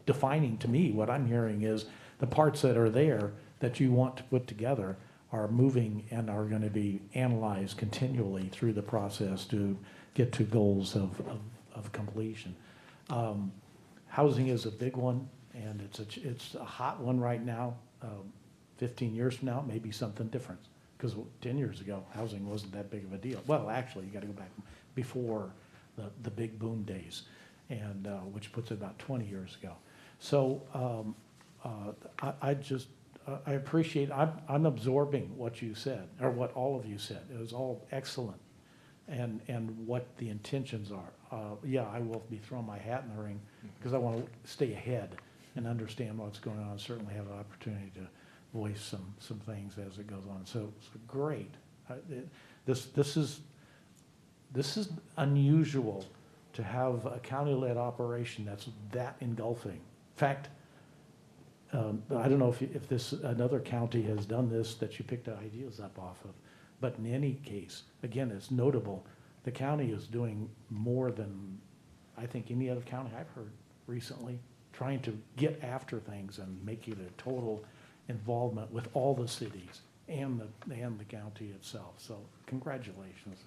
defining to me, what I'm hearing is the parts that are there that you want to put together are moving and are going to be analyzed continually through the process to get to goals of completion. Housing is a big one, and it's a hot one right now. 15 years from now, maybe something different, because 10 years ago, housing wasn't that big of a deal. Well, actually, you got to go back before the big boom days, and which puts it about 20 years ago. So I appreciate, I'm absorbing what you said, or what all of you said. It was all excellent, and what the intentions are. Yeah, I will be throwing my hat in the ring, because I want to stay ahead and understand what's going on, certainly have an opportunity to voice some things as it goes on. So it's great. This is unusual to have a county-led operation that's that engulfing. In fact, I don't know if this another county has done this that you picked ideas up off of, but in any case, again, it's notable. The county is doing more than I think any other county I've heard recently, trying to get after things and make it a total involvement with all the cities and the county itself. So congratulations.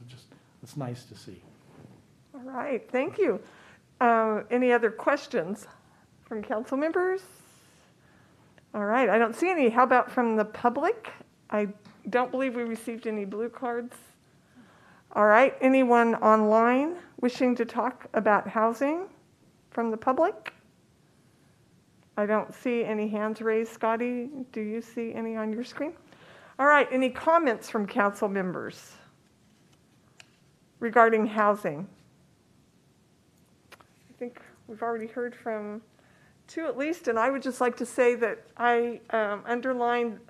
It's nice to see. All right, thank you. Any other questions from council members? All right, I don't see any. How about from the public? I don't believe we received any blue cards. All right, anyone online wishing to talk about housing from the public? I don't see any hands raised. Scotty, do you see any on your screen? All right, any comments from council members regarding housing? I think we've already heard from two at least, and I would just like to say that I underlined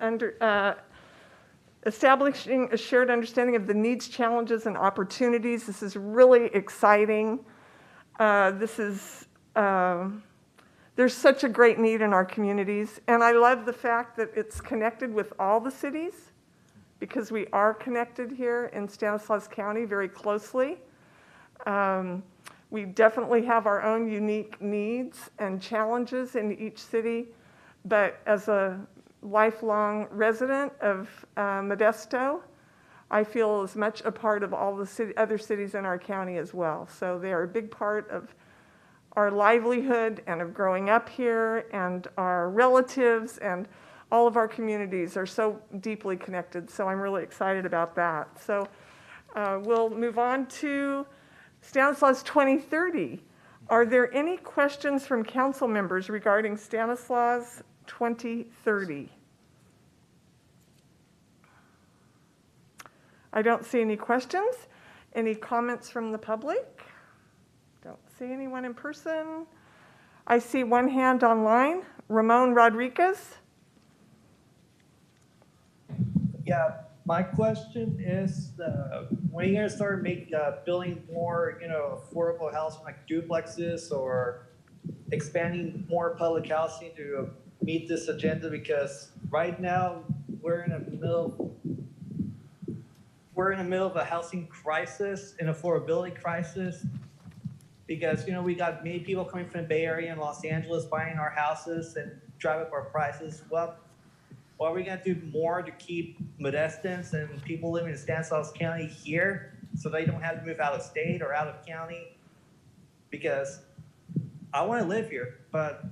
establishing a shared understanding of the needs, challenges, and opportunities. This is really exciting. There's such a great need in our communities, and I love the fact that it's connected with all the cities, because we are connected here in Stanislaus County very closely. We definitely have our own unique needs and challenges in each city, but as a lifelong resident of Modesto, I feel as much a part of all the other cities in our county as well. So they are a big part of our livelihood and of growing up here, and our relatives and all of our communities are so deeply connected. So I'm really excited about that. So we'll move on to Stanislaus 2030. Are there any questions from council members regarding Stanislaus 2030? I don't see any questions. Any comments from the public? Don't see anyone in person. I see one hand online. Ramon Rodriguez. Yeah, my question is, when are you going to start building more, affordable housing like duplexes, or expanding more public housing to meet this agenda? Because right now we're in the middle of a housing crisis, an affordability crisis. Because we got many people coming from the Bay Area and Los Angeles buying our houses and drive up our prices. Well, are we going to do more to keep Modestans and people living in Stanislaus County here so they don't have to move out of state or out of county? Because I want to live here, but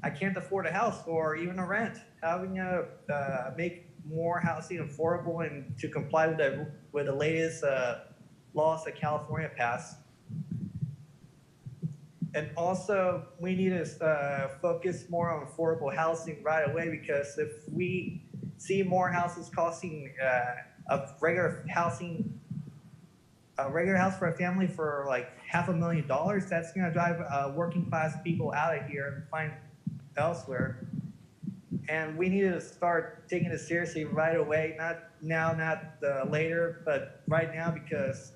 I can't afford a house or even a rent. How are we going to make more housing affordable and to comply with the latest laws that California passed? And also, we need to focus more on affordable housing right away, because if we see more houses costing a regular house for a family for like $500,000, that's going to drive working class people out of here and find elsewhere. And we need to start taking it seriously right away, not now, not later, but right now, because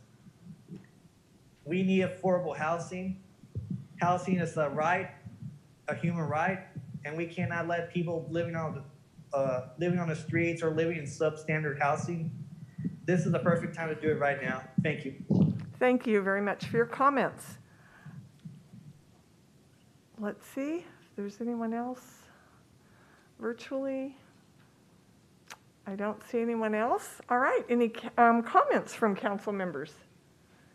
we need affordable housing. Housing is a right, a human right, and we cannot let people living on the streets or living in substandard housing. This is the perfect time to do it right now. Thank you. Thank you very much for your comments. Let's see if there's anyone else virtually. I don't see anyone else. All right, any comments from council members?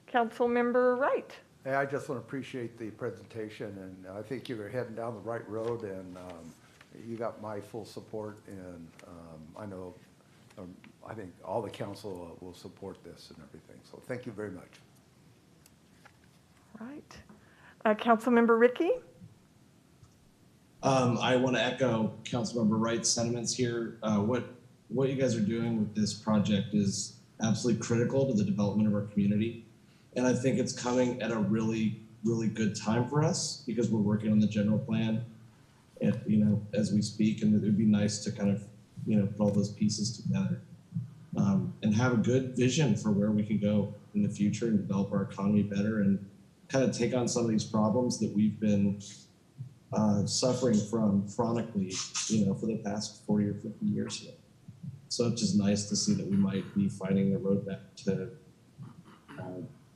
Council member Wright. Hey, I just want to appreciate the presentation, and I think you're heading down the right road, and you got my full support, and I think all the council will support this and everything. So thank you very much. All right. Councilmember Ricky? I want to echo Councilmember Wright's sentiments here. What you guys are doing with this project is absolutely critical to the development of our community. And I think it's coming at a really, really good time for us, because we're working on the general plan, and, as we speak, and it would be nice to kind of, put all those pieces together, and have a good vision for where we can go in the future and develop our economy better, and kind of take on some of these problems that we've been suffering from chronically, for the past 40 or 50 years here. So it's just nice to see that we might be finding a road back to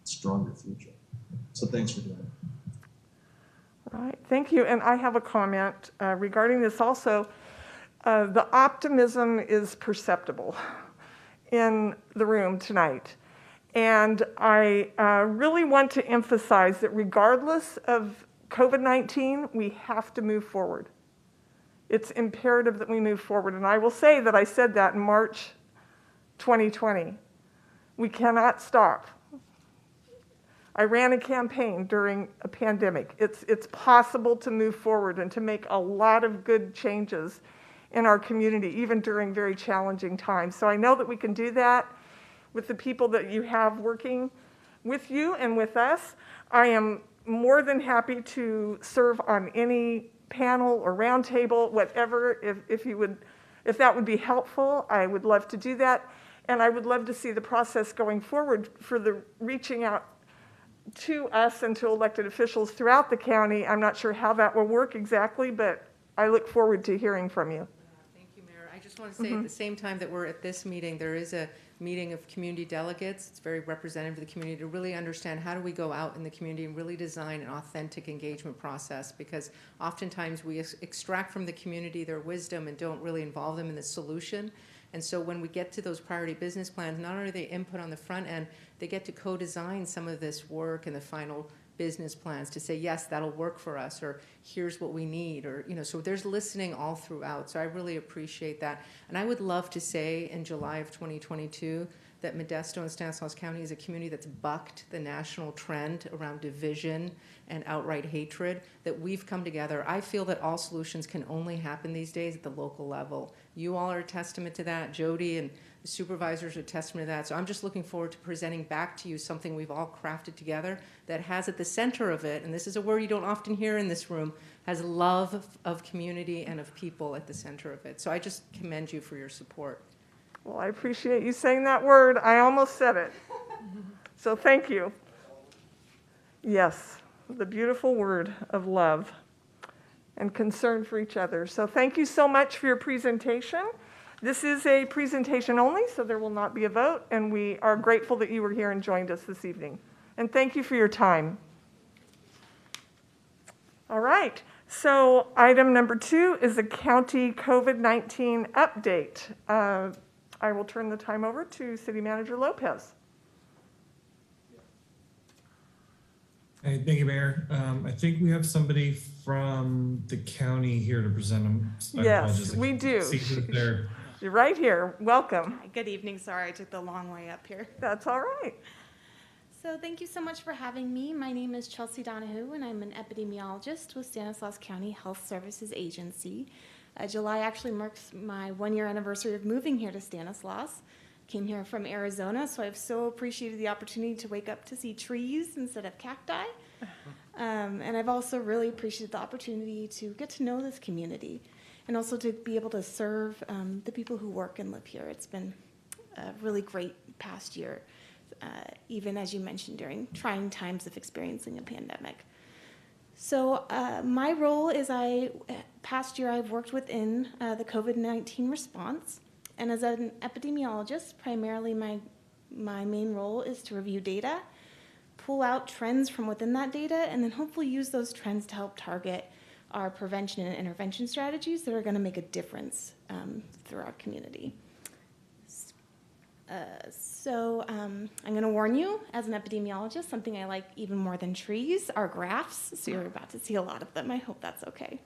stronger future. So thanks for doing it. All right, thank you. And I have a comment regarding this also. The optimism is perceptible in the room tonight. And I really want to emphasize that regardless of COVID-19, we have to move forward. It's imperative that we move forward. And I will say that I said that in March 2020. We cannot stop. I ran a campaign during a pandemic. It's possible to move forward and to make a lot of good changes in our community, even during very challenging times. So I know that we can do that with the people that you have working with you and with us. I am more than happy to serve on any panel or roundtable, whatever, if that would be helpful, I would love to do that. And I would love to see the process going forward for the reaching out to us and to elected officials throughout the county. I'm not sure how that will work exactly, but I look forward to hearing from you. Thank you, Mayor. I just want to say at the same time that we're at this meeting, there is a meeting of community delegates. It's very representative of the community to really understand how do we go out in the community and really design an authentic engagement process, because oftentimes we extract from the community their wisdom and don't really involve them in the solution. And so when we get to those priority business plans, not only are they input on the front end, they get to co-design some of this work in the final business plans to say, yes, that'll work for us, or here's what we need, or, so there's listening all throughout. So I really appreciate that. And I would love to say in July of 2022 that Modesto and Stanislaus County is a community that's bucked the national trend around division and outright hatred, that we've come together. I feel that all solutions can only happen these days at the local level. You all are a testament to that. Jody and the supervisors are a testament to that. So I'm just looking forward to presenting back to you something we've all crafted together that has at the center of it, and this is a word you don't often hear in this room, has love of community and of people at the center of it. So I just commend you for your support. Well, I appreciate you saying that word. I almost said it. So thank you. Yes, the beautiful word of love and concern for each other. So thank you so much for your presentation. This is a presentation only, so there will not be a vote, and we are grateful that you were here and joined us this evening. And thank you for your time. All right, so item number 2 is a county COVID-19 update. I will turn the time over to City Manager Lopez. Hey, thank you, Mayor. I think we have somebody from the county here to present them. Yes, we do. See who's there. You're right here. Welcome. Hi, good evening. Sorry, I took the long way up here. That's all right. So thank you so much for having me. My name is Chelsea Donahue, and I'm an epidemiologist with Stanislaus County Health Services Agency. July actually marks my 1-year anniversary of moving here to Stanislaus. Came here from Arizona, so I've so appreciated the opportunity to wake up to see trees instead of cacti. And I've also really appreciated the opportunity to get to know this community and also to be able to serve the people who work and live here. It's been a really great past year, even as you mentioned, during trying times of experiencing a pandemic. So my role is past year I've worked within the COVID-19 response. And as an epidemiologist, primarily my main role is to review data, pull out trends from within that data, and then hopefully use those trends to help target our prevention and intervention strategies that are going to make a difference through our community. I'm going to warn you, as an epidemiologist, something I like even more than trees are graphs. So you're about to see a lot of them. I hope that's okay.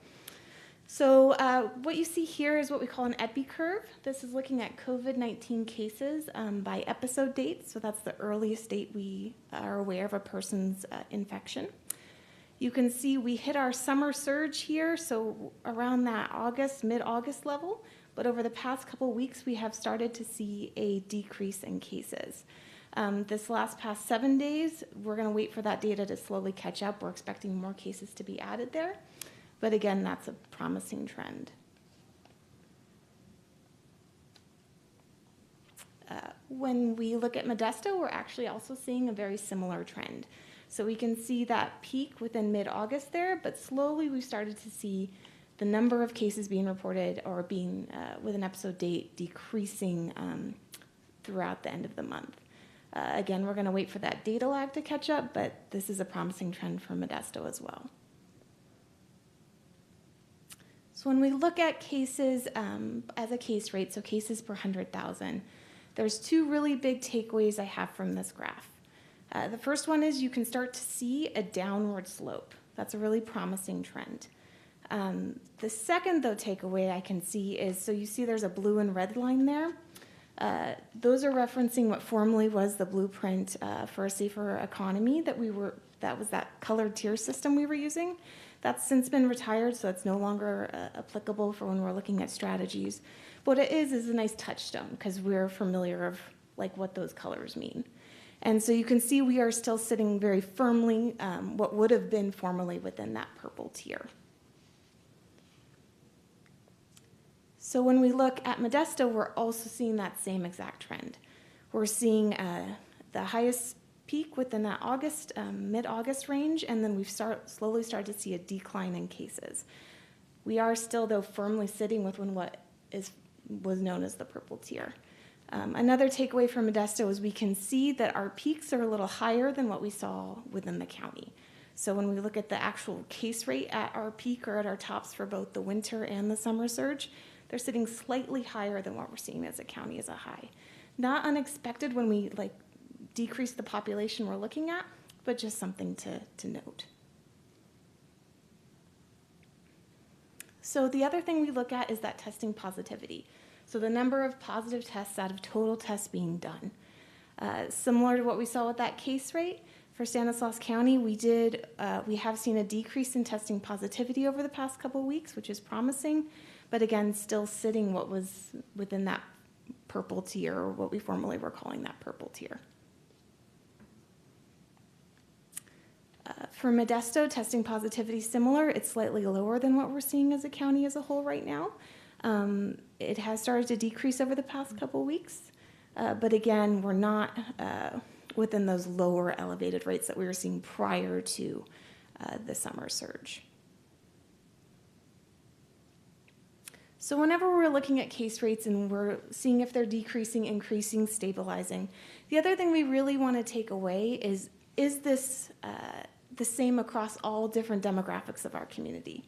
So what you see here is what we call an epi curve. This is looking at COVID-19 cases by episode date. So that's the earliest date we are aware of a person's infection. You can see we hit our summer surge here, so around that mid-August level. But over the past couple weeks, we have started to see a decrease in cases. This past 7 days, we're going to wait for that data to slowly catch up. We're expecting more cases to be added there. But again, that's a promising trend. When we look at Modesto, we're actually also seeing a very similar trend. So we can see that peak within mid-August there, but slowly we started to see the number of cases being reported or being with an episode date decreasing throughout the end of the month. Again, we're going to wait for that data lag to catch up, but this is a promising trend for Modesto as well. So when we look at cases as a case rate, so cases per 100,000, there's two really big takeaways I have from this graph. The first one is you can start to see a downward slope. That's a really promising trend. The second, though, takeaway I can see is, so you see there's a blue and red line there. Those are referencing what formerly was the blueprint for a safer economy that was that colored tier system we were using. That's since been retired, so it's no longer applicable for when we're looking at strategies. But what it is a nice touchstone because we're familiar of like what those colors mean. And so you can see we are still sitting very firmly what would have been formerly within that purple tier. So when we look at Modesto, we're also seeing that same exact trend. We're seeing the highest peak within that August, mid-August range, and then we've slowly started to see a decline in cases. We are still, though, firmly sitting within what was known as the purple tier. Another takeaway from Modesto is we can see that our peaks are a little higher than what we saw within the county. So when we look at the actual case rate at our peak or at our tops for both the winter and the summer surge, they're sitting slightly higher than what we're seeing as a county as a high. Not unexpected when we decrease the population we're looking at, but just something to note. So the other thing we look at is that testing positivity. So the number of positive tests out of total tests being done. Similar to what we saw with that case rate, for Stanislaus County, we have seen a decrease in testing positivity over the past couple of weeks, which is promising, but again, still sitting what was within that purple tier, or what we formerly were calling that purple tier. For Modesto, testing positivity similar. It's slightly lower than what we're seeing as a county as a whole right now. It has started to decrease over the past couple of weeks, but again, we're not within those lower elevated rates that we were seeing prior to the summer surge. So whenever we're looking at case rates and we're seeing if they're decreasing, increasing, stabilizing, the other thing we really want to take away is this the same across all different demographics of our community?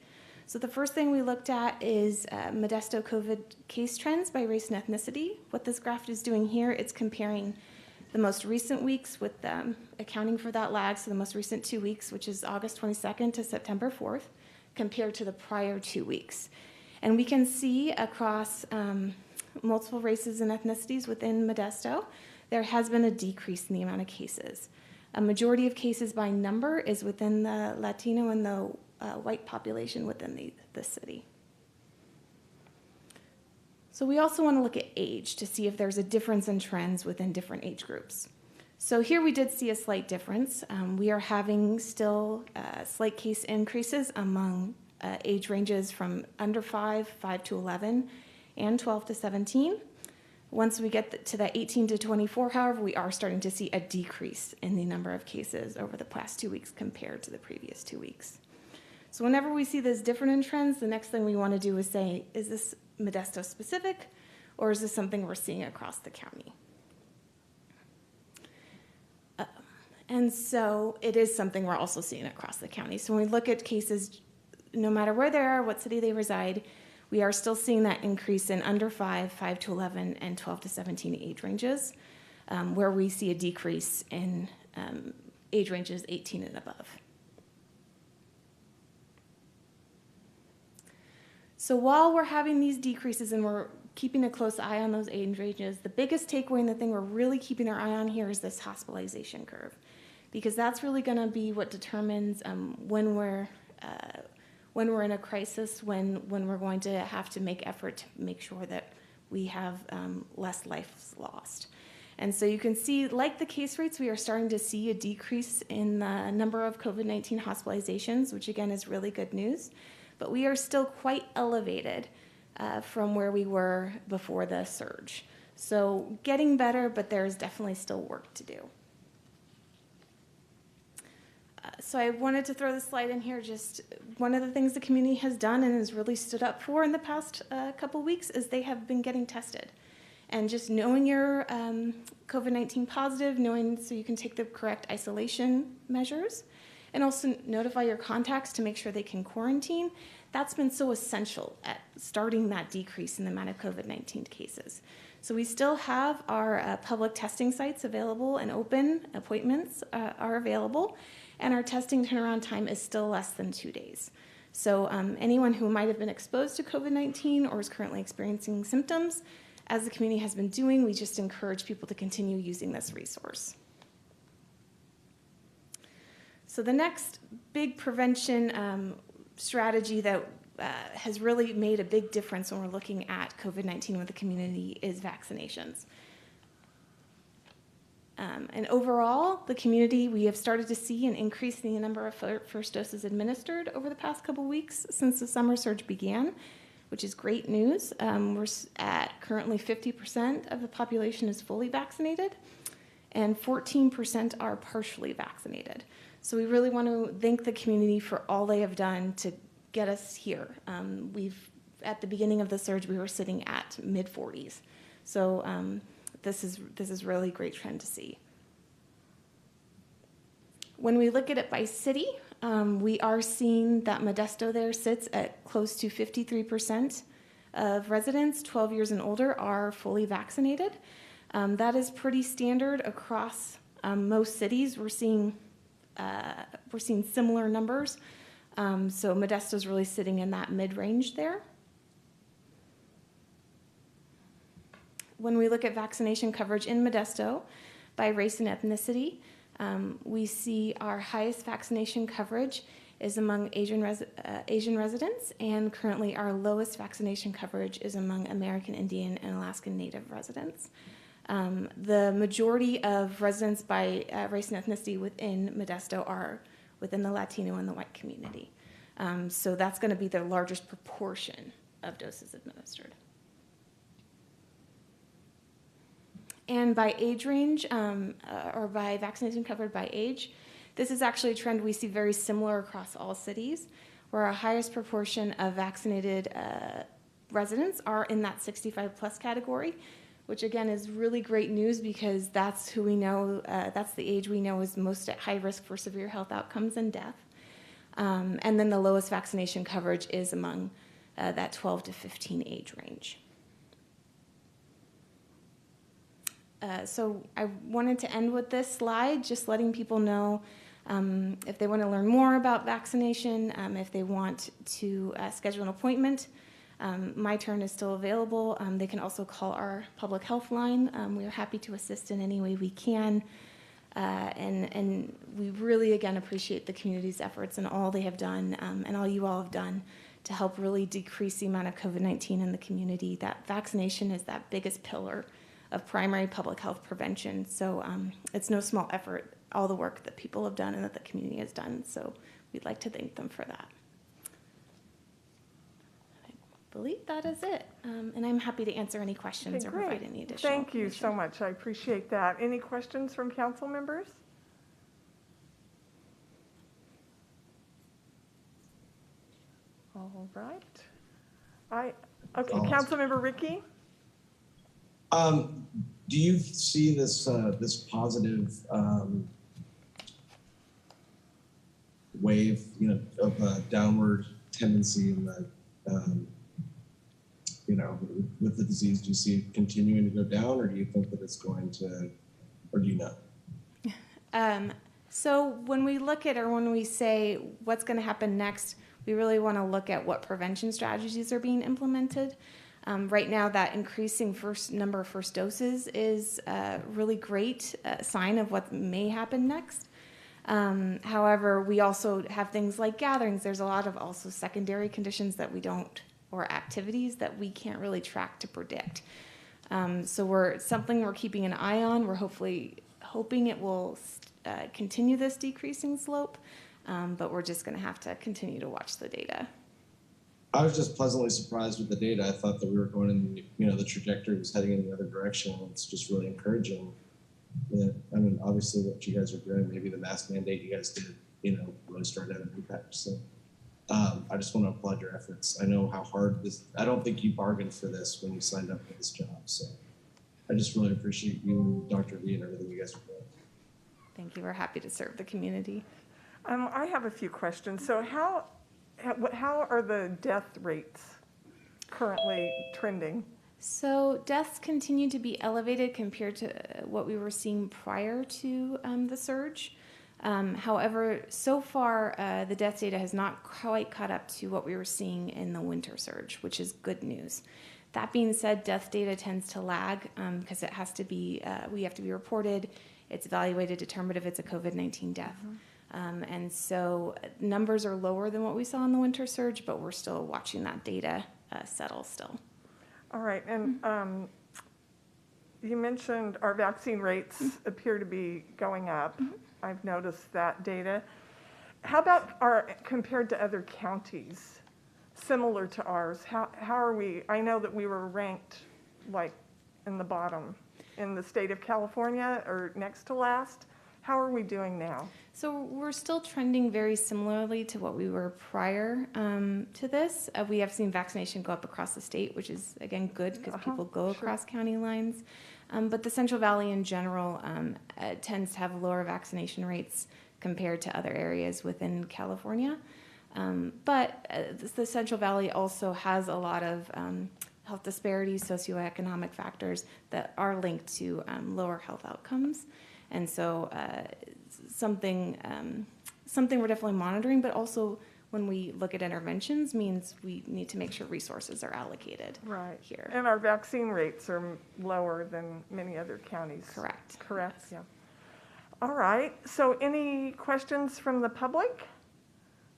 So the first thing we looked at is Modesto COVID case trends by race and ethnicity. What this graph is doing here, it's comparing the most recent weeks with accounting for that lag, so the most recent 2 weeks, which is August 22nd to September 4th, compared to the prior 2 weeks. And we can see across multiple races and ethnicities within Modesto, there has been a decrease in the amount of cases. A majority of cases by number is within the Latino and the white population within the city. So we also want to look at age to see if there's a difference in trends within different age groups. So here we did see a slight difference. We are having still slight case increases among age ranges from under 5 to 11, and 12 to 17. Once we get to that 18 to 24, however, we are starting to see a decrease in the number of cases over the past 2 weeks compared to the previous 2 weeks. So whenever we see this different in trends, the next thing we want to do is say, is this Modesto specific, or is this something we're seeing across the county? And so it is something we're also seeing across the county. So when we look at cases, no matter where they are, what city they reside, we are still seeing that increase in under 5 to 11, and 12 to 17 age ranges, where we see a decrease in age ranges 18 and above. So while we're having these decreases and we're keeping a close eye on those age ranges, the biggest takeaway and the thing we're really keeping our eye on here is this hospitalization curve, because that's really going to be what determines when we're in a crisis, when we're going to have to make effort to make sure that we have less lives lost. And so you can see, like the case rates, we are starting to see a decrease in the number of COVID-19 hospitalizations, which again is really good news. But we are still quite elevated from where we were before the surge. So getting better, but there's definitely still work to do. So I wanted to throw this slide in here. Just one of the things the community has done and has really stood up for in the past couple weeks is they have been getting tested. And just knowing you're COVID-19 positive, knowing so you can take the correct isolation measures, and also notify your contacts to make sure they can quarantine. that's been so essential at starting that decrease in the amount of COVID-19 cases. So we still have our public testing sites available and open. Appointments are available, and our testing turnaround time is still less than 2 days. So anyone who might have been exposed to COVID-19 or is currently experiencing symptoms, as the community has been doing, we just encourage people to continue using this resource. So the next big prevention strategy that has really made a big difference when we're looking at COVID-19 with the community is vaccinations. And overall, the community, we have started to see an increase in the number of first doses administered over the past couple weeks since the summer surge began, which is great news. We're at currently 50% of the population is fully vaccinated, and 14% are partially vaccinated. So we really want to thank the community for all they have done to get us here. At the beginning of the surge, we were sitting at mid-40s. So this is really a great trend to see. When we look at it by city, we are seeing that Modesto there sits at close to 53% of residents 12 years and older are fully vaccinated. That is pretty standard across most cities. We're seeing similar numbers. So Modesto is really sitting in that mid-range there. When we look at vaccination coverage in Modesto by race and ethnicity, we see our highest vaccination coverage is among Asian residents, and currently our lowest vaccination coverage is among American Indian and Alaskan Native residents. The majority of residents by race and ethnicity within Modesto are within the Latino and the white community. So that's going to be the largest proportion of doses administered. And by age range, or by vaccination covered by age, this is actually a trend we see very similar across all cities, where our highest proportion of vaccinated residents are in that 65 plus category, which again is really great news because that's who we know, that's the age we know is most at high risk for severe health outcomes and death. And then the lowest vaccination coverage is among that 12 to 15 age range. So I wanted to end with this slide, just letting people know if they want to learn more about vaccination, if they want to schedule an appointment, My Turn is still available. They can also call our public health line. We are happy to assist in any way we can. And we really, again, appreciate the community's efforts and all they have done and all you all have done to help really decrease the amount of COVID-19 in the community. That vaccination is that biggest pillar of primary public health prevention. So it's no small effort, all the work that people have done and that the community has done. So we'd like to thank them for that. I believe that is it. And I'm happy to answer any questions or provide any additional Thank you so much. I appreciate that. Any questions from council members? All right. Okay, Councilmember Ricky? Do you see this this positive wave, of a downward tendency in the, with the disease? Do you see it continuing to go down, or do you think that it's going to, or do you know? So when we look at, or when we say what's going to happen next, we really want to look at what prevention strategies are being implemented. Right now, that increasing number of first doses is a really great sign of what may happen next. However, we also have things like gatherings. There's a lot of also secondary conditions that we don't, or activities that we can't really track to predict. So something we're keeping an eye on. We're hoping it will continue this decreasing slope, but we're just going to have to continue to watch the data. I was just pleasantly surprised with the data. I thought that we were going in, the trajectory was heading in the other direction. It's just really encouraging. Obviously what you guys are doing, maybe the mask mandate you guys did, really started having an impact. So I just want to applaud your efforts. I know how hard I don't think you bargained for this when you signed up for this job. So I just really appreciate you and Dr. V and everything you guys are doing. Thank you. We're happy to serve the community. I have a few questions. So How are the death rates currently trending? So deaths continue to be elevated compared to what we were seeing prior to the surge. However, so far, the death data has not quite caught up to what we were seeing in the winter surge, which is good news. That being said, death data tends to lag because it has to be, we have to be reported. It's evaluated, determined if it's a COVID-19 death. And so numbers are lower than what we saw in the winter surge, but we're still watching that data settle still. All right, and you mentioned our vaccine rates appear to be going up. I've noticed that data. How about compared to other counties similar to ours? How are we? I know that we were ranked like in the bottom in the state of California or next to last. How are we doing now? So we're still trending very similarly to what we were prior to this. We have seen vaccination go up across the state, which is, again, good because people go across county lines. But the Central Valley in general tends to have lower vaccination rates compared to other areas within California. But the Central Valley also has a lot of health disparities, socioeconomic factors that are linked to lower health outcomes. And so something we're definitely monitoring, but also when we look at interventions means we need to make sure resources are allocated here. And our vaccine rates are lower than many other counties. Correct. Correct, Yes. yeah. All right, so any questions from the public?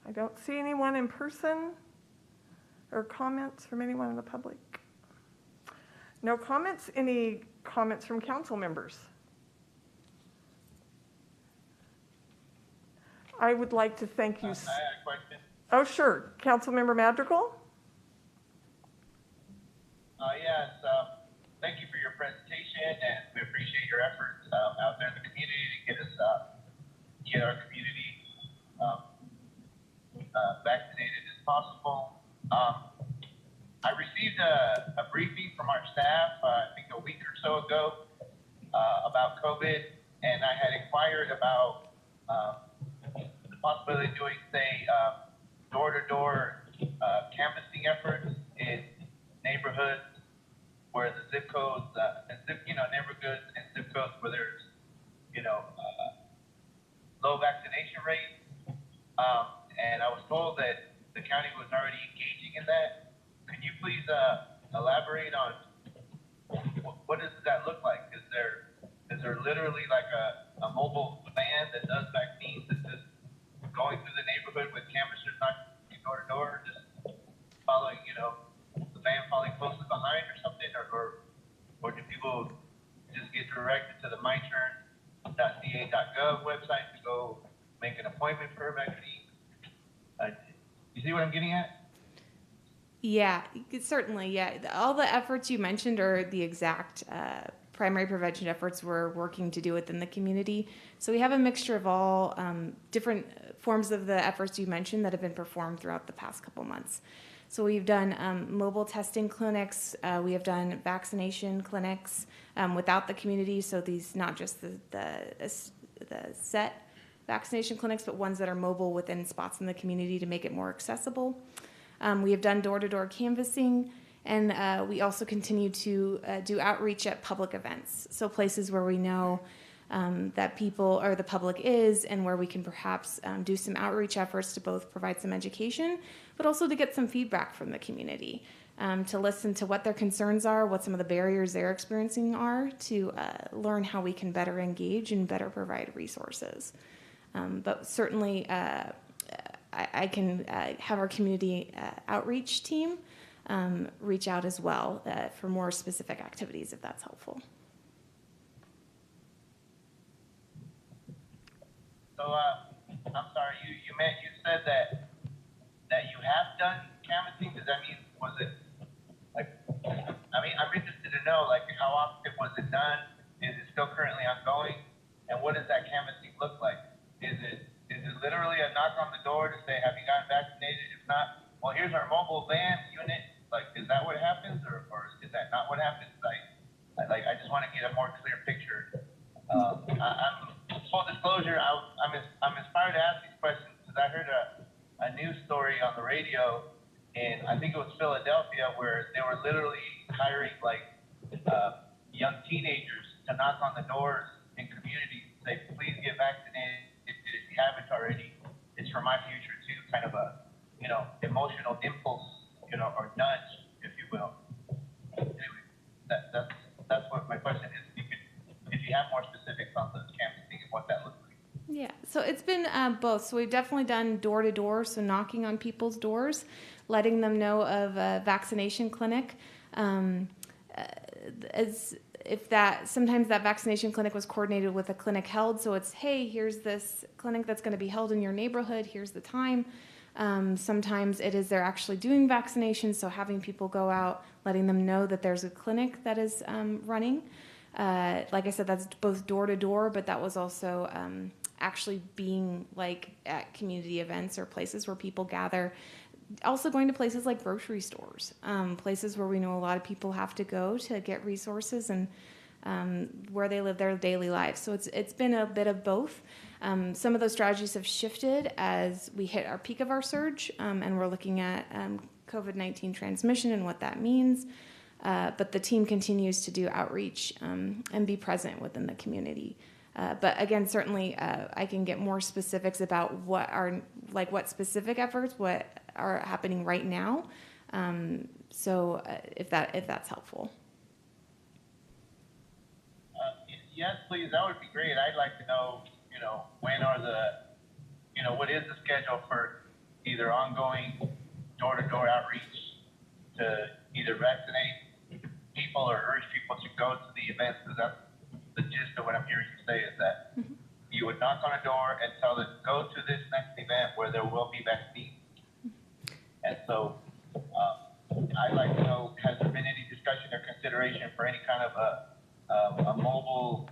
I don't see anyone in person or comments from anyone in the public. No comments? Any comments from council members? I would like to thank you. I had a question. Oh, sure. Councilmember Madrigal? Yes, thank you for your presentation, and we appreciate your efforts out there in the community to get our community vaccinated as possible. I received a briefing from our staff, I think a week or so ago, about COVID, and I had inquired about the possibility of doing, say, door-to-door canvassing efforts in neighborhoods where the zip codes, neighborhoods and zip codes where there's, low vaccination rates. And I was told that the county was already engaging in that. Could you please elaborate on what does that look like? Is there literally like a mobile van that does vaccines that's just going through the neighborhood with canvassers knocking door to door, just following, the van following closely behind or something, or do people just get directed to the myturn.ca.gov website to go make an appointment for a vaccine? You see what I'm getting at? Yeah, certainly. Yeah, all the efforts you mentioned are the exact primary prevention efforts we're working to do within the community. So we have a mixture of all different forms of the efforts you mentioned that have been performed throughout the past couple months. So we've done mobile testing clinics. We have done vaccination clinics without the community. So these not just the set vaccination clinics, but ones that are mobile within spots in the community to make it more accessible. We have done door-to-door canvassing, and we also continue to do outreach at public events. So places where we know that people or the public is, and where we can perhaps do some outreach efforts to both provide some education, but also to get some feedback from the community, to listen to what their concerns are, what some of the barriers they're experiencing are, to learn how we can better engage and better provide resources. But certainly, I can have our community outreach team reach out as well for more specific activities, if that's helpful. So, I'm sorry, you said that you have done canvassing. Does that mean, was it I'm interested to know, how often was it done? Is it still currently ongoing? And what does that canvassing look like? Is it literally a knock on the door to say, have you gotten vaccinated? If not, well, here's our mobile van unit. Is that what happens, or is that not what happens? I just want to get a more clear picture. Full disclosure, I'm inspired to ask these questions because I heard a news story on the radio radio, and I think it was Philadelphia, where they were literally hiring like young teenagers to knock on the doors in communities and say, please get vaccinated if you haven't already. It's for my future too, kind of a, emotional impulse, or nudge, if you will. Anyway, that's what my question is. If you have more specifics on the canvassing and what that looks like. Yeah, so it's been both. So we've definitely done door to door, so knocking on people's doors, letting them know of a vaccination clinic. Sometimes that vaccination clinic was coordinated with a clinic held, so it's, hey, here's this clinic that's going to be held in your neighborhood, here's the time. Sometimes it is they're actually doing vaccinations, so having people go out, letting them know that there's a clinic that is running. Like I said, that's both door to door, but that was also actually being like at community events or places where people gather. Also going to places like grocery stores, places where we know a lot of people have to go to get resources and where they live their daily lives. So it's been a bit of both. Some of those strategies have shifted as we hit our peak of our surge, and we're looking at COVID-19 transmission and what that means. But the team continues to do outreach and be present within the community. But again, certainly I can get more specifics about what specific efforts, what are happening right now. So if that's helpful. Yes, please. That would be great. I'd like to know, when are what is the schedule for either ongoing door-to-door outreach to either vaccinate people or urge people to go to the events, because that's the gist of what I'm hearing you say is that you would knock on a door and tell them, go to this next event where there will be vaccines. And so I'd like to know, has there been any discussion or consideration for any kind of a mobile,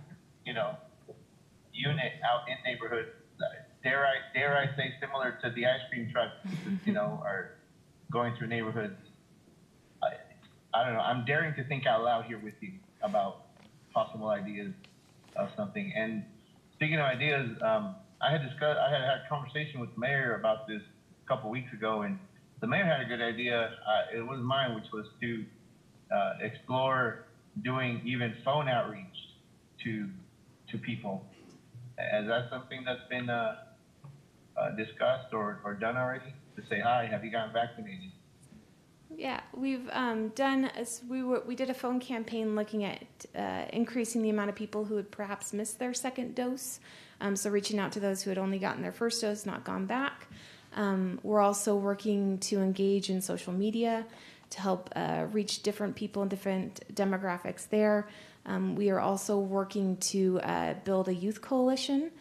unit out in neighborhoods, dare I say, similar to the ice cream trucks, are going through neighborhoods. I don't know. I'm daring to think out loud here with you about possible ideas of something. And speaking of ideas, I had a conversation with the mayor about this a couple weeks ago, and the mayor had a good idea. It was mine, which was to explore doing even phone outreach to people. Is that something that's been discussed or done already? To say, hi, have you gotten vaccinated? Yeah, we've we did a phone campaign looking at increasing the amount of people who had perhaps missed their second dose. So reaching out to those who had only gotten their first dose, not gone back. We're also working to engage in social media to help reach different people and different demographics there. We are also working to build a youth coalition,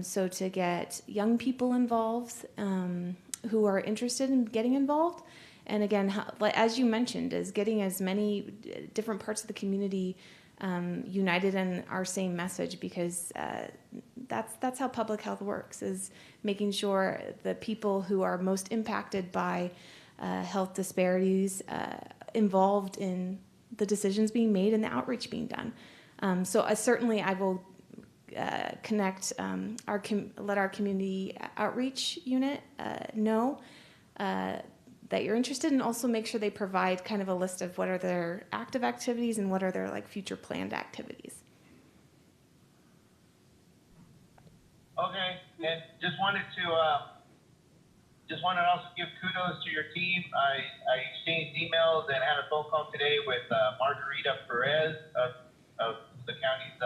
so to get young people involved who are interested in getting involved. And again, as you mentioned, is getting as many different parts of the community united in our same message, because that's how public health works, is making sure the people who are most impacted by health disparities involved in the decisions being made and the outreach being done. So certainly I will connect, let our community outreach unit know that you're interested, and also make sure they provide kind of a list of what are their active activities and what are their future planned activities. Okay, and just wanted to also give kudos to your team. I exchanged emails and had a phone call today with Margarita Perez of the county's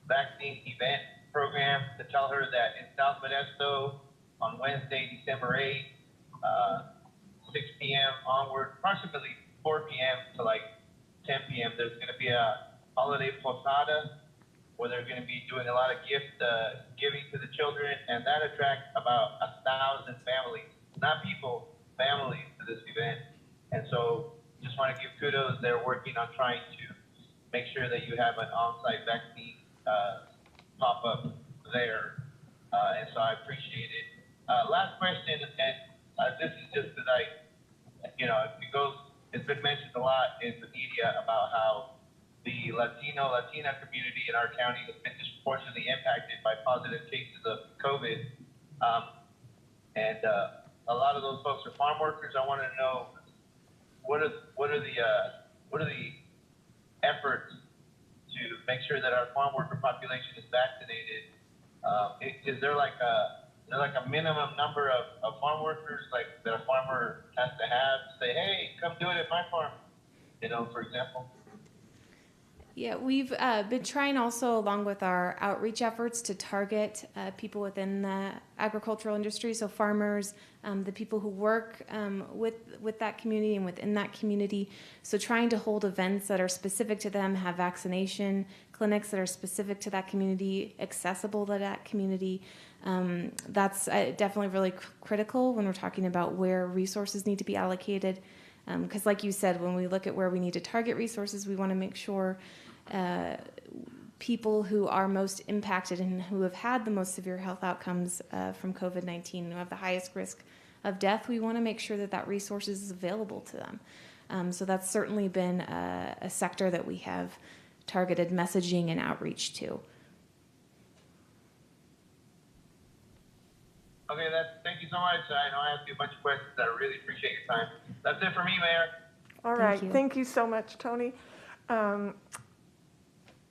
vaccine event program to tell her that in South Modesto on Wednesday, December 8th, 6 p.m. onward, approximately 4 p.m. to 10 p.m., there's going to be a holiday posada where they're going to be doing a lot of gift giving to the children, and that attracts about 1,000 families, not people, families to this event. And so just want to give kudos. They're working on trying to make sure that you have an on-site vaccine pop-up there. And so I appreciate it. Last question, and this is just that it's been mentioned a lot in the media about how the Latina community in our county has been disproportionately impacted by positive cases of COVID. And a lot of those folks are farm workers. I want to know what are the efforts to make sure that our farm worker population is vaccinated? Is there like a minimum number of farm workers like that a farmer has to have? Say, hey, come do it at my farm, for example. Yeah, we've been trying also, along with our outreach efforts, to target people within the agricultural industry, so farmers, the people who work with that community and within that community. So trying to hold events that are specific to them, have vaccination clinics that are specific to that community, accessible to that community. That's definitely really critical when we're talking about where resources need to be allocated. Because like you said, when we look at where we need to target resources, we want to make sure people who are most impacted and who have had the most severe health outcomes from COVID-19, who have the highest risk of death, we want to make sure that that resource is available to them. So that's certainly been a sector that we have targeted messaging and outreach to. Okay, thank you so much. I know I asked you a bunch of questions. I really appreciate your time. That's it for me, Mayor. All right, thank you so much, Tony.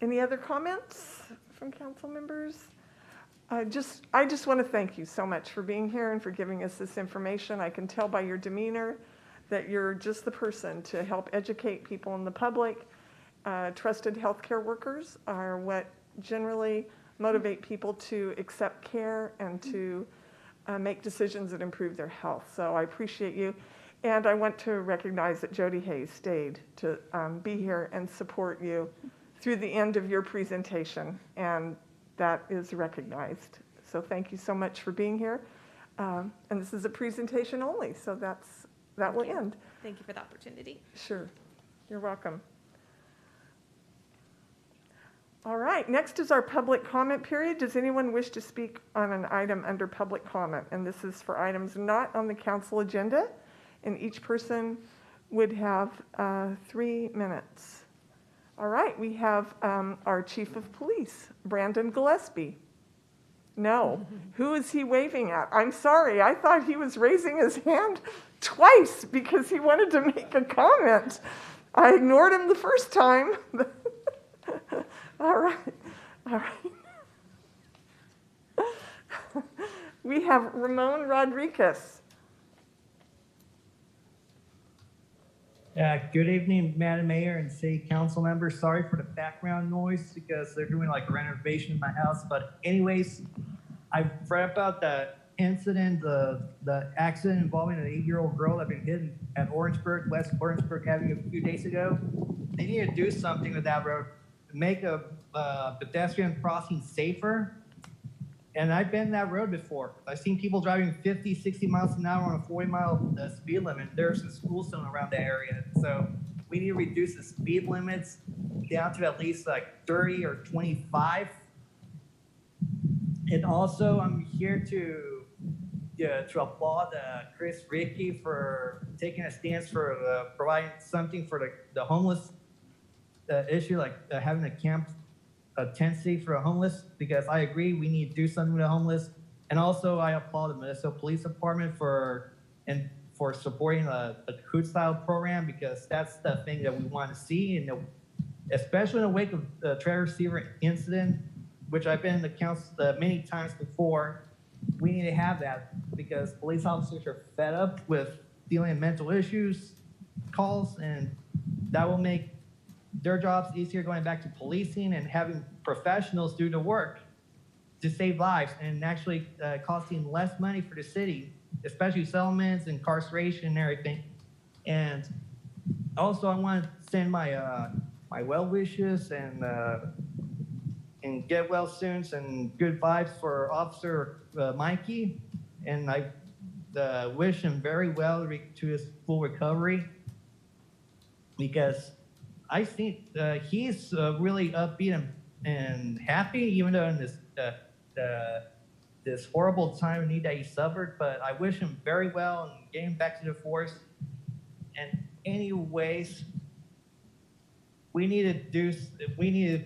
Any other comments from council members? I just want to thank you so much for being here and for giving us this information. I can tell by your demeanor that you're just the person to help educate people in the public. Trusted healthcare workers are what generally motivate people to accept care and to make decisions that improve their health. So I appreciate you. And I want to recognize that Jody Hayes stayed to be here and support you through the end of your presentation, and that is recognized. So thank you so much for being here. And this is a presentation only, so that will end. Thank you for the opportunity. Sure, you're welcome. All right, next is our public comment period. Does anyone wish to speak on an item under public comment? And this is for items not on the council agenda, and each person would have 3 minutes. All right, we have our Chief of Police, Brandon Gillespie. No, who is he waving at? I'm sorry, I thought he was raising his hand twice because he wanted to make a comment. I ignored him the first time. All right. We have Ramon Rodriguez. Good evening, Madam Mayor and City Council members. Sorry for the background noise because they're doing like a renovation in my house. But anyways, I've read about the incident, the accident involving an 8-year-old girl that been hit at Orangeburg, West Orangeburg Avenue a few days ago. They need to do something with that road, make a pedestrian crossing safer. And I've been that road before. I've seen people driving 50, 60 miles an hour on a 40-mile speed limit. There's a school zone around the area. So we need to reduce the speed limits down to at least like 30 or 25. And also, I'm here to applaud Chris Rickey for taking a stance for providing something for the homeless issue, like having a camp, a tent city for the homeless, because I agree we need to do something with the homeless. And also, I applaud the Modesto Police Department for supporting the hood style program, because that's the thing that we want to see, and especially in the wake of the Trevor Seaver incident, which I've been in the council many times before. We need to have that because police officers are fed up with dealing with mental issues, calls, and that will make their jobs easier going back to policing and having professionals do the work to save lives, and actually costing less money for the city, especially settlements, incarceration, and everything. And also, I want to send my my well wishes and get well soon and good vibes for Officer Mikey, and I wish him very well to his full recovery, because I think he's really upbeat and happy, even though in this this horrible time of need that he suffered. But I wish him very well and get him back to the force. And anyways, we need to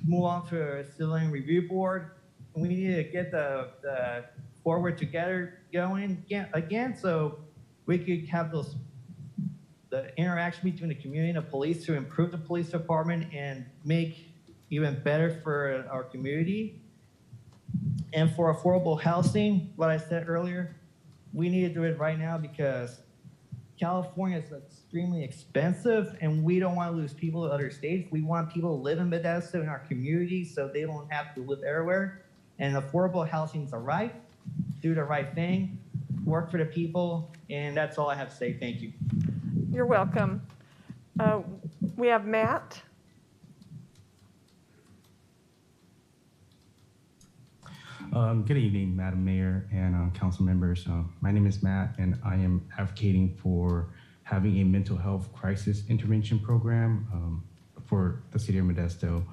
move on to a civilian review board. We need to get the forward together going again, so we could have the interaction between the community and the police to improve the police department and make even better for our community. And for affordable housing, what I said earlier, we need to do it right now because California is extremely expensive and we don't want to lose people to other states. We want people to live in Modesto in our community so they don't have to live everywhere. And affordable housing is the right, do the right thing, work for the people, and that's all I have to say. Thank you. You're welcome. We have Matt. Good evening, Madam Mayor and council members. My name is Matt, and I am advocating for having a mental health crisis intervention program for the city of Modesto,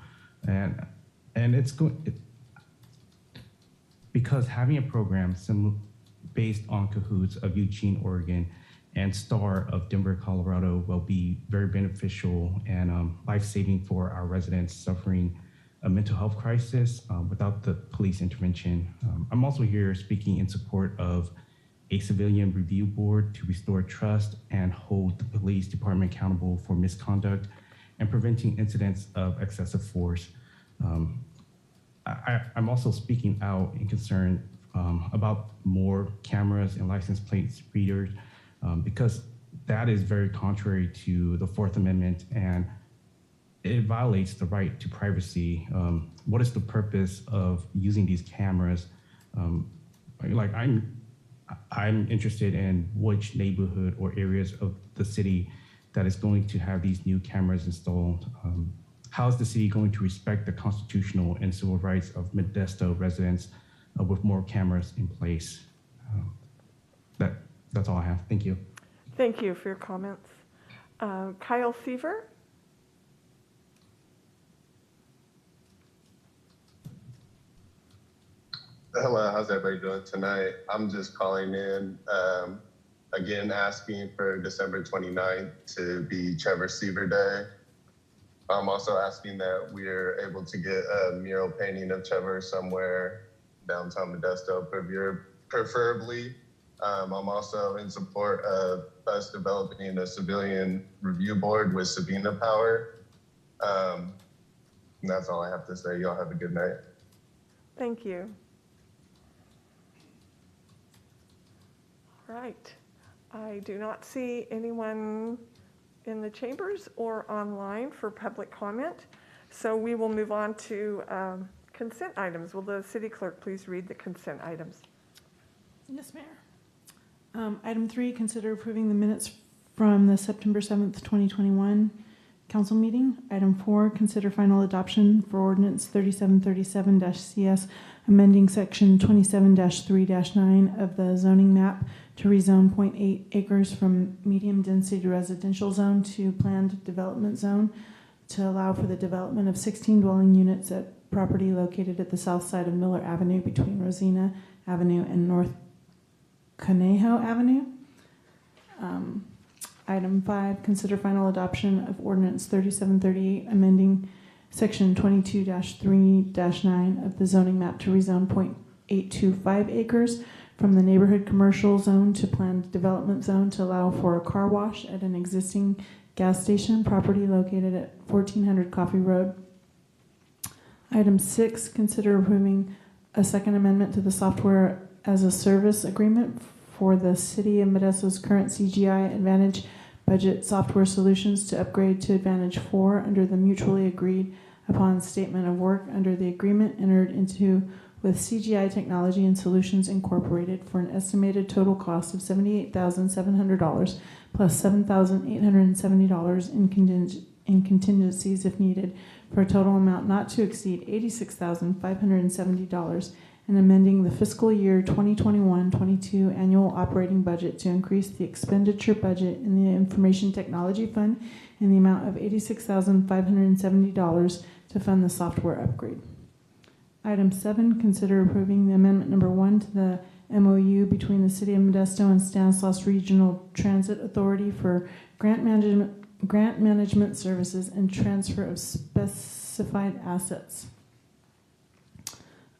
and it's going because having a program based on Cahoots of Eugene, Oregon, and STAR of Denver, Colorado, will be very beneficial and life-saving for our residents suffering a mental health crisis without the police intervention. I'm also here speaking in support of a civilian review board to restore trust and hold the police department accountable for misconduct and preventing incidents of excessive force. I'm also speaking out in concern about more cameras and license plate readers because that is very contrary to the Fourth Amendment and it violates the right to privacy. What is the purpose of using these cameras? I'm interested in which neighborhood or areas of the city that is going to have these new cameras installed. How is the city going to respect the constitutional and civil rights of Modesto residents with more cameras in place? That's all I have. Thank you. Thank you for your comments. Kyle Seaver. Hello, how's everybody doing tonight? I'm just calling in, again, asking for December 29th to be Trevor Seaver Day. I'm also asking that we're able to get a mural painting of Trevor somewhere downtown Modesto, preferably. I'm also in support of us developing a civilian review board with subpoena power. And that's all I have to say. Y'all have a good night. Thank you. Right. I do not see anyone in the chambers or online for public comment. So we will move on to consent items. Will the city clerk please read the consent items? Yes, Mayor. Item 3, consider approving the minutes from the September 7th, 2021 council meeting. Item 4, consider final adoption for ordinance 3737-CS, amending section 27-3-9 of the zoning map to rezone 0.8 acres from medium density residential zone to planned development zone to allow for the development of 16 dwelling units at property located at the south side of Miller Avenue between Rosina Avenue and North Conejo Avenue. Item 5, consider final adoption of ordinance 3738, amending section 22-3-9 of the zoning map to rezone 0.825 acres from the neighborhood commercial zone to planned development zone to allow for a car wash at an existing gas station property located at 1400 Coffee Road. Item 6, consider approving a second amendment to the software as a service agreement for the City of Modesto's current CGI Advantage budget software solutions to upgrade to Advantage 4 under the mutually agreed upon statement of work under the agreement entered into with CGI Technology and Solutions Incorporated for an estimated total cost of $78,700 plus $7,870 in contingencies if needed, for a total amount not to exceed $86,570, and amending the fiscal year 2021-22 annual operating budget to increase the expenditure budget in the Information Technology Fund in the amount of $86,570 to fund the software upgrade. Item 7, consider approving the amendment number 1 to the MOU between the City of Modesto and Stanislaus Regional Transit Authority for grant management services and transfer of specified assets.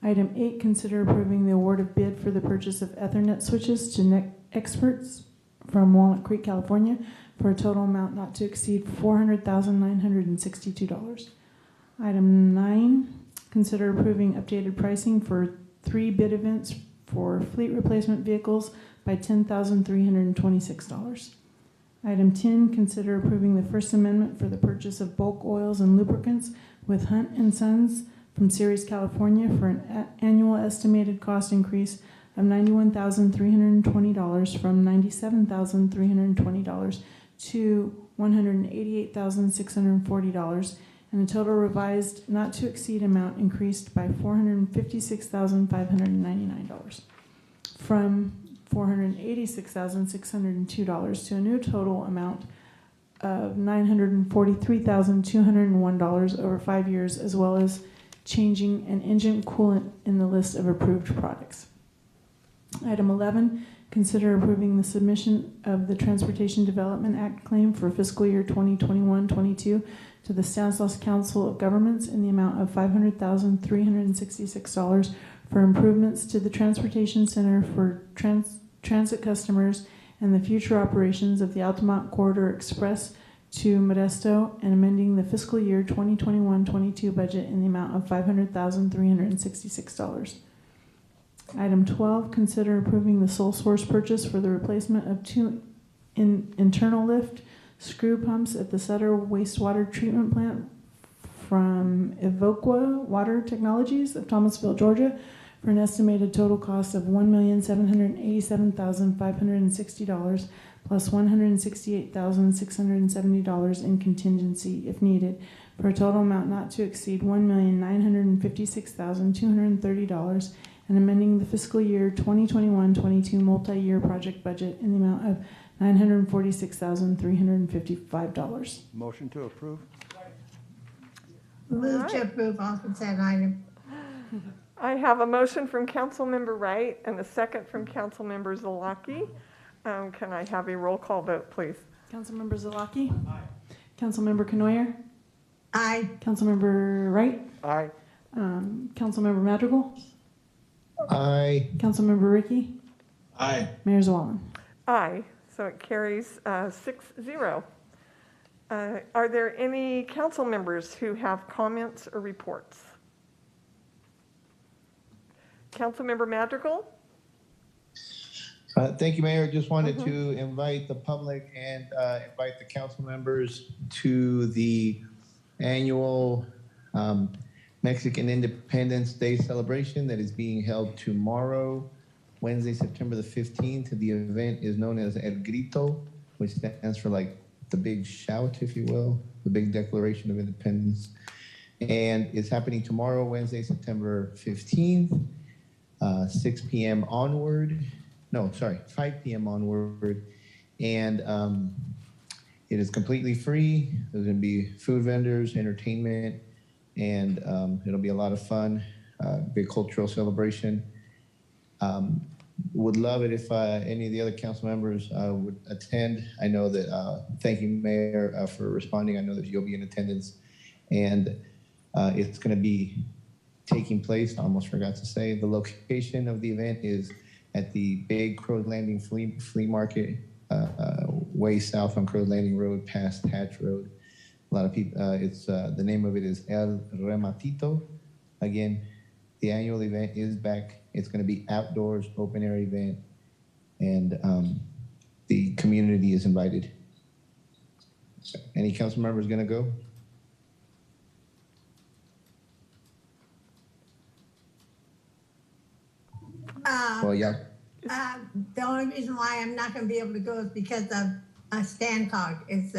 Item 8, consider approving the award of bid for the purchase of Ethernet switches to Experts from Walnut Creek, California, for a total amount not to exceed $400,962. Item 9, consider approving updated pricing for 3 bid events for fleet replacement vehicles by $10,326. Item 10, consider approving the First Amendment for the purchase of bulk oils and lubricants with Hunt and Sons from Ceres, California, for an annual estimated cost increase of $91,320 from $97,320 to $188,640, and the total revised not to exceed amount increased by $456,599 from $486,602 to a new total amount of $943,201 over 5 years, as well as changing an engine coolant in the list of approved products. Item 11, consider approving the submission of the Transportation Development Act claim for fiscal year 2021-22 to the Stanislaus Council of Governments in the amount of $500,366 for improvements to the Transportation Center for transit customers and the future operations of the Altamont Corridor Express to Modesto, and amending the fiscal year 2021-22 budget in the amount of $500,366. Item 12, consider approving the sole source purchase for the replacement of 2 internal lift screw pumps at the Sutter Wastewater Treatment Plant from Evoqua Water Technologies of Thomasville, Georgia, for an estimated total cost of $1,787,560 plus $168,670 in contingency if needed, for a total amount not to exceed $1,956,230, and amending the fiscal year 2021-22 multi-year project budget in the amount of $946,355. Motion to approve. Move to approve all consent item. I have a motion from Councilmember Wright and a second from Councilmember Zalaki. Can I have a roll call vote, please? Councilmember Zalaki? Aye. Councilmember Canoyer? Aye. Councilmember Wright? Aye. Councilmember Madrigal? Aye. Councilmember Ricky? Aye. Mayor Zawalin? Aye. So it carries 6-0. Are there any council members who have comments or reports? Councilmember Madrigal? Thank you, Mayor. Just wanted to invite the public and invite the council members to the annual Mexican Independence Day celebration that is being held tomorrow, Wednesday, September the 15th. The event is known as El Grito, which stands for like the big shout, if you will, the big Declaration of Independence. And it's happening tomorrow, Wednesday, September 15th, 6 p.m. onward. No, sorry, 5 p.m. onward. And it is completely free. There's going to be food vendors, entertainment, and it'll be a lot of fun, big cultural celebration. Would love it if any of the other council members would attend. I know that, thank you, Mayor, for responding. I know that you'll be in attendance. And it's going to be taking place, I almost forgot to say, the location of the event is at the Big Crow's Landing Flea Market, way south on Crow's Landing Road, past Hatch Road. A lot of people, the name of it is El Rematito. Again, the annual event is back. It's going to be outdoors, open air event, and the community is invited. So, any council members going to go? Well, yeah. The only reason why I'm not going to be able to go is because of StanCog. It's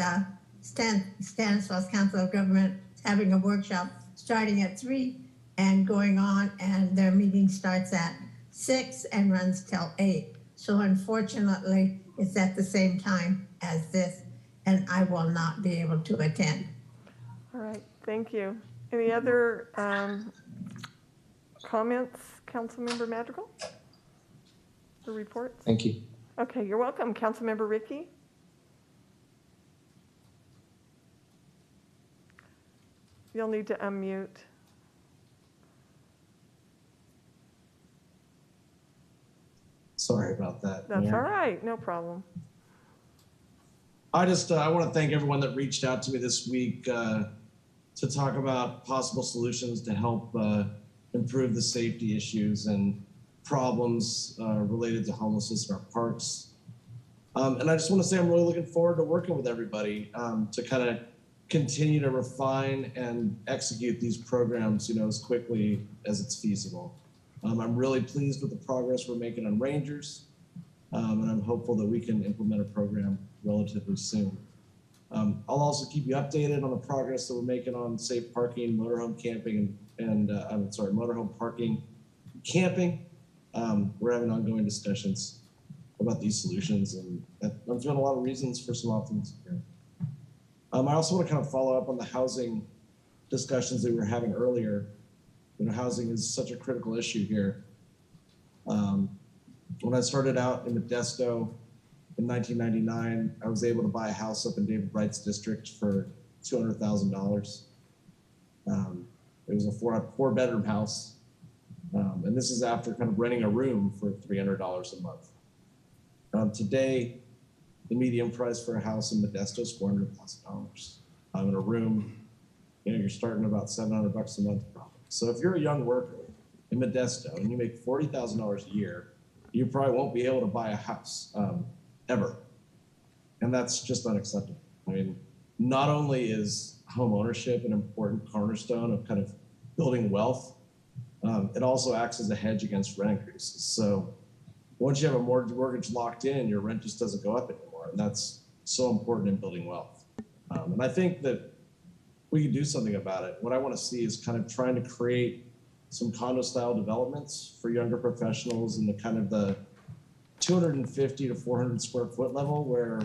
Stanislaus Council of Government having a workshop starting at 3 and going on, and their meeting starts at 6 and runs till 8. So unfortunately, it's at the same time as this, and I will not be able to attend. All right, thank you. Any other comments, Councilmember Madrigal? The reports? Thank you. Okay, you're welcome. Councilmember Ricky? You'll need to unmute. Sorry about that. That's Mayor. all right, no problem. I want to thank everyone that reached out to me this week to talk about possible solutions to help improve the safety issues and problems related to homelessness in our parks. And I just want to say I'm really looking forward to working with everybody to kind of continue to refine and execute these programs, as quickly as it's feasible. I'm really pleased with the progress we're making on Rangers, and I'm hopeful that we can implement a program relatively soon. I'll also keep you updated on the progress that we're making on safe parking, motorhome camping, and motorhome parking, camping. We're having ongoing discussions about these solutions, and I'm feeling a lot of reasons for some optimism here. I also want to kind of follow up on the housing discussions that we were having earlier. Housing is such a critical issue here. When I started out in Modesto in 1999, I was able to buy a house up in David Wright's district for $200,000. It was a four-bedroom house. And this is after kind of renting a room for $300 a month. Today, the median price for a house in Modesto is $400,000. In a room, you're starting about $700 a month probably. So if you're a young worker in Modesto and you make $40,000 a year, you probably won't be able to buy a house ever. And that's just unacceptable. I mean, not only is home ownership an important cornerstone of kind of building wealth, it also acts as a hedge against rent increases. So once you have a mortgage locked in, your rent just doesn't go up anymore. And that's so important in building wealth. And I think that we can do something about it. What I want to see is kind of trying to create some condo style developments for younger professionals in the kind of the 250 to 400 square foot level where,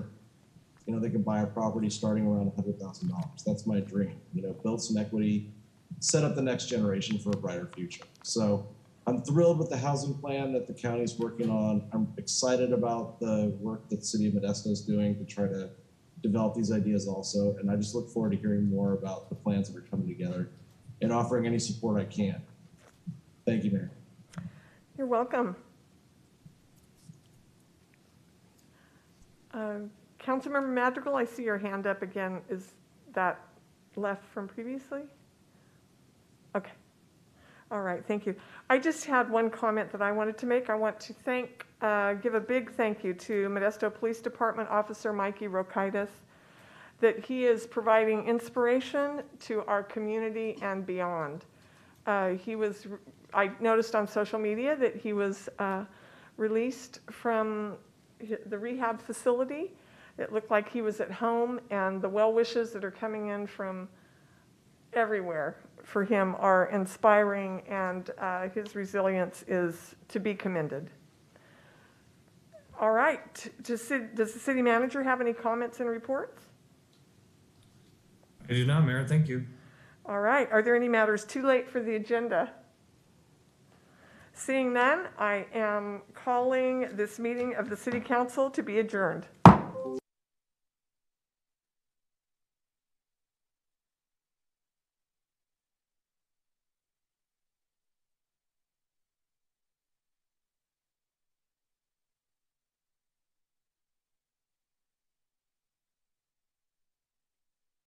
they can buy a property starting around $100,000. That's my dream, build some equity, set up the next generation for a brighter future. So I'm thrilled with the housing plan that the county is working on. I'm excited about the work that the City of Modesto is doing to try to develop these ideas also. And I just look forward to hearing more about the plans that are coming together and offering any support I can. Thank you, Mayor. You're welcome. Councilmember Madrigal, I see your hand up again. Is that left from previously? Okay. All right, thank you. I just had one comment that I wanted to make. I want to give a big thank you to Modesto Police Department Officer Mikey Rokaitis, that he is providing inspiration to our community and beyond. I noticed on social media that he was released from the rehab facility. It looked like he was at home, and the well wishes that are coming in from everywhere for him are inspiring, and his resilience is to be commended. All right, does the city manager have any comments and reports? I do not, Mayor. Thank you. All right, are there any matters too late for the agenda? Seeing none, I am calling this meeting of the City Council to be adjourned.